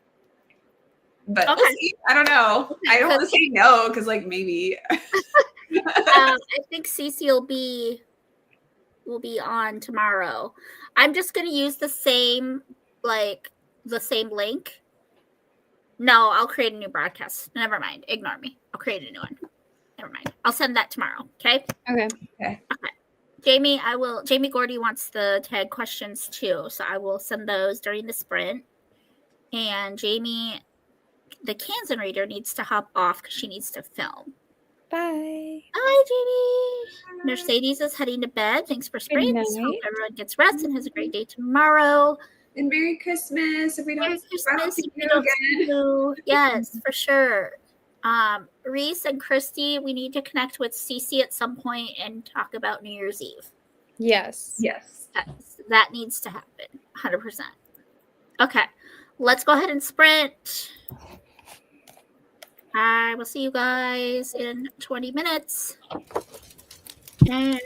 but we'll Okay. see. I don't know. I don't want to say no because like maybe. I think Cece will be on tomorrow. I'm just gonna use the same link. No, I'll create a new broadcast. Never mind. Ignore me. I'll create a new one. Never mind. I'll send that tomorrow. Okay. Okay. Jamie Gordy wants the tag questions too, so I will send those during the sprint. And Jamie the Kansan reader needs to hop off because she needs to film. Bye. Bye, Judy. Mercedes is heading to bed. Thanks for sprints. night. Hope everyone gets rest and has a great day tomorrow. And Merry Christmas if we don't Merry if I don't Christmas see if we you don't again. see you. Yes, for sure. Reese and Christy, we need to connect with Cece at some point and talk about New Year's Eve. Yes. Yes. That needs to happen. 100%. Okay. Let's go ahead and sprint. I will see you guys in 20 minutes. And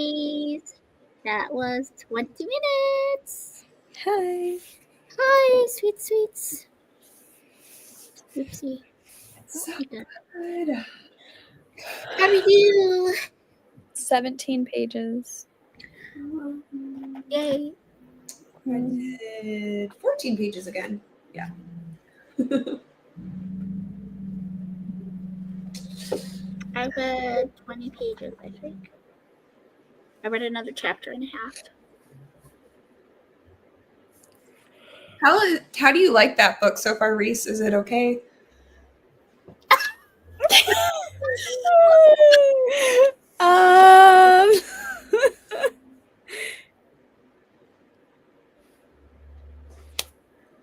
Reese. That was 20 minutes. Hi. Hi, sweet sweets. Oopsie. So You done. good. How do you 17 pages. do? Yay. I did 14 pages again. Yeah. I read 20 pages, I think. I read another chapter and a half. How do you like that book so far, Reese? Is it okay? um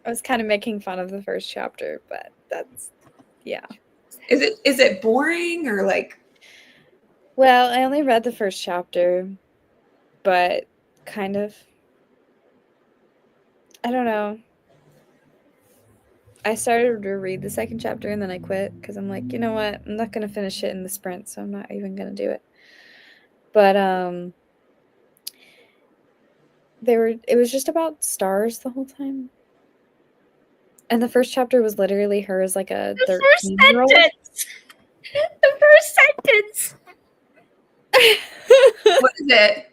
I was kind of making fun of the first chapter, but that's yeah. Is it boring or like? Well, I only read the first chapter, but kind of. I don't know. I started to read the second chapter and then I quit because I'm like, you know what? I'm not gonna finish it in the sprint, so I'm not even gonna do it. But it was just about stars the whole time. And the first chapter was literally her as like a The first 13-year-old. sentence. The first sentence. What is it?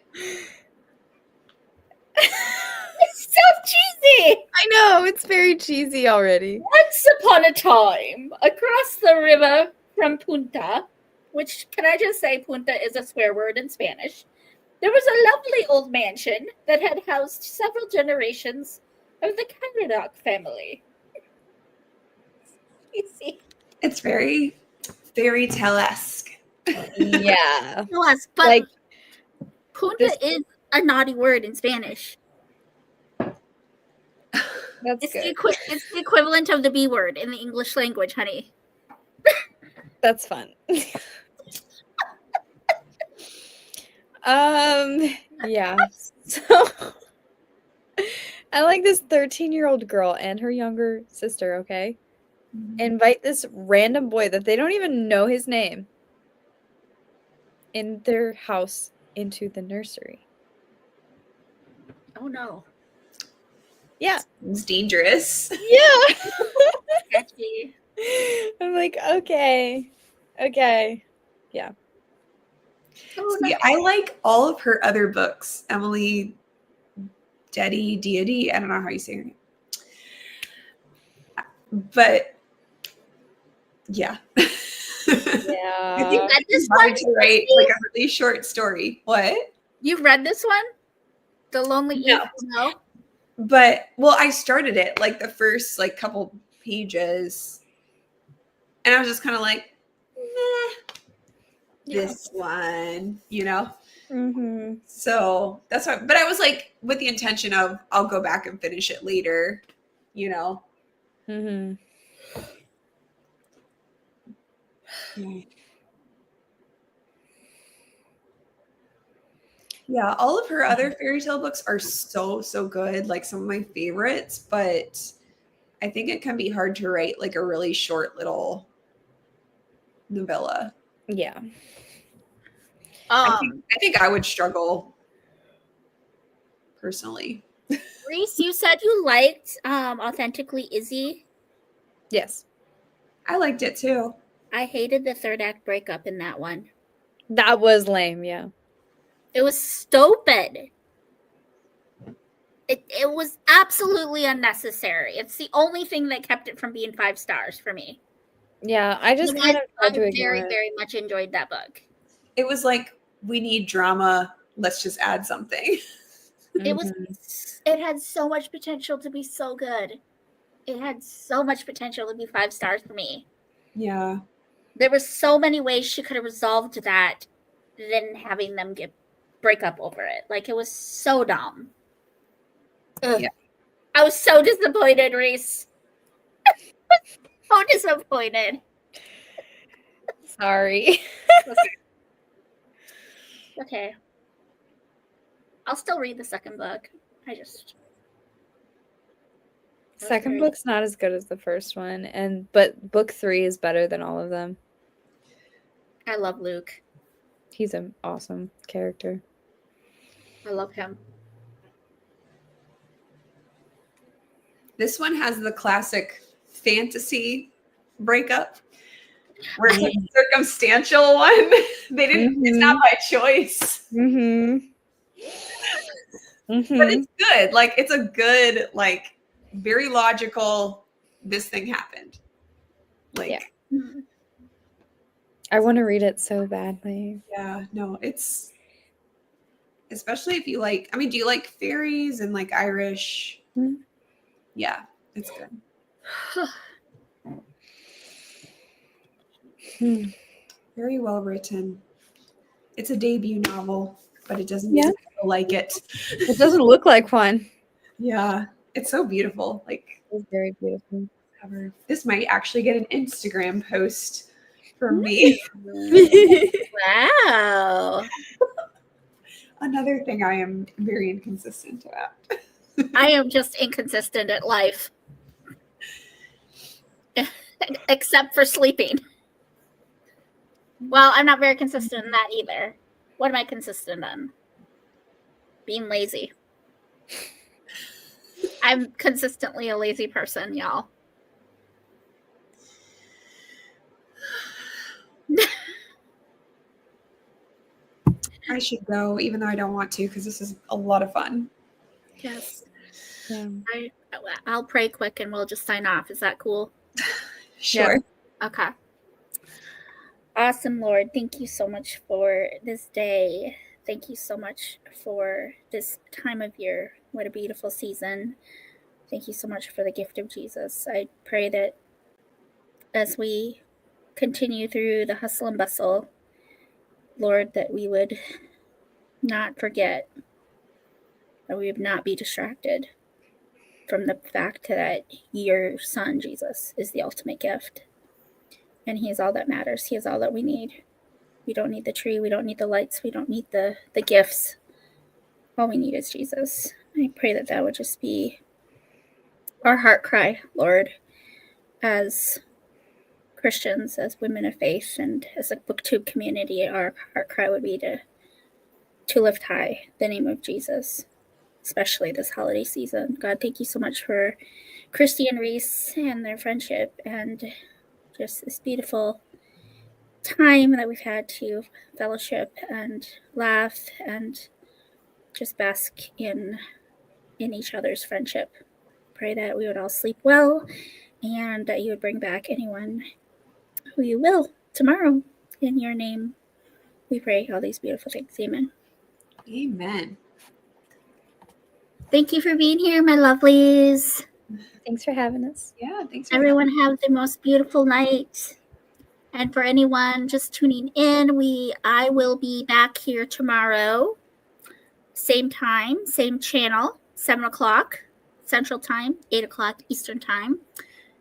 It's so cheesy. I know, it's very cheesy already. Once upon a time, across the river from Punta, which, can I just say, Punta is a swear word in Spanish, there was a lovely old mansion that had housed several generations of the Caradoc family. You see? It's very fairy tale-esque. Yeah. Yes, but Like, Punta is a naughty word in Spanish. That's It's good. it's the equivalent of the B word in the English language, honey. That's fun. Yeah. So I like this 13-year-old girl and her younger sister, okay? Invite this random boy that they don't even know his name in their house into the nursery. Oh no. Yeah. It's dangerous. Yeah. Sketchy. I'm like, okay. Okay. Yeah. Oh See, no. I like all of her other books. Emily Deity. I don't know how you say her name. But yeah. I Yeah. think Read this it's hard one? to write like a really short story. What? You've read this one? The Lonely No. Eve? No. But well, I started it like the first like couple pages, and I was just kind of like, this one, you know. Mm-hmm. So that's why. But I was like with the intention of I'll go back and finish it later, you know. Mm-hmm. Yeah, all of her other fairy tale books are so good, like some of my favorites, but I think it can be hard to write like a really short little novella. Yeah. I think I would struggle personally. Reese, you said you liked Authentically Izzy. Yes. I liked it too. I hated the third act breakup in that one. That was lame, yeah. It was stupid. It was absolutely unnecessary. It's the only thing that kept it from being 5 stars for me. Yeah, I just kind of I tried to ignore very, it. very much enjoyed that book. It was like we need drama, let's just add something. It had so much potential to be so good. It had so much potential to be 5 stars for me. Yeah. There were so many ways she could have resolved that than having them break up over it. Like, it was so dumb. Ugh. Yeah. I was so disappointed, Reese. So disappointed. Sorry. Okay. I'll still read the second book. Second book's not as good as the first one, but book 3 is better than all of them. I love Luke. He's an awesome character. I love him. This one has the classic fantasy breakup where it's like a circumstantial one. They didn't, it's not by choice. Mm-hmm. But it's good. Like, it's a good, like, very logical, this thing happened. Like, I want to read it so badly. yeah, no, it's, especially if you like, I mean, do you like fairies and like Irish? Mhm. Yeah, it's good. Very well written. It's a debut novel, but it doesn't feel like it. It doesn't look like one. Yeah, it's so beautiful. Like, It's very beautiful. cover. This might actually get an Instagram post from me. Wow. Another thing I am very inconsistent about. I am just inconsistent at life. Except for sleeping. Well, I'm not very consistent in that either. What am I consistent in? Being lazy. I'm consistently a lazy person, y'all. I should go, even though I don't want to, because this is a lot of fun. Yes. Yeah. I'll pray quick and we'll just sign off. Is that cool? Sure. Yeah. Okay. Awesome, Lord. Thank you so much for this day. Thank you so much for this time of year. What a beautiful season. Thank you so much for the gift of Jesus. I pray that as we continue through the hustle and bustle, Lord, that we would not forget, that we would not be distracted from the fact that your son, Jesus, is the ultimate gift. And he is all that matters. He is all that we need. We don't need the tree. We don't need the lights. We don't need the gifts. All we need is Jesus. I pray that that would just be our heart cry, Lord, as Christians, as women of faith, and as a booktube community. Our heart cry would be to lift high the name of Jesus, especially this holiday season. God, thank you so much for Christy and Reese and their friendship and just this beautiful time that we've had to fellowship and laugh and just bask in each other's friendship. Pray that we would all sleep well and that you would bring back anyone who you will tomorrow. In your name, we pray all these beautiful things. Amen. Amen. Thank you for being here, my lovelies. Thanks for having us. Yeah, thanks for Everyone have the most beautiful night. And for anyone just tuning in, I will be back here tomorrow. Same time, same channel, 7 o'clock Central Time, 8 o'clock Eastern Time.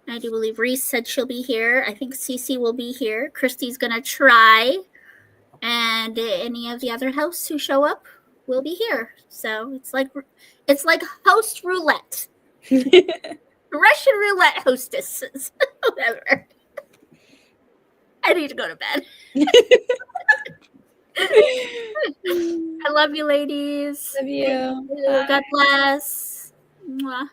I do believe Reese said she'll be here. I think Cece will be here. Christy's going to try. And any of the other hosts who show up will be here. So it's like host roulette. Russian roulette hostesses. Whatever. I need to go to bed. I love you, ladies. Love you. God bless. Mwah.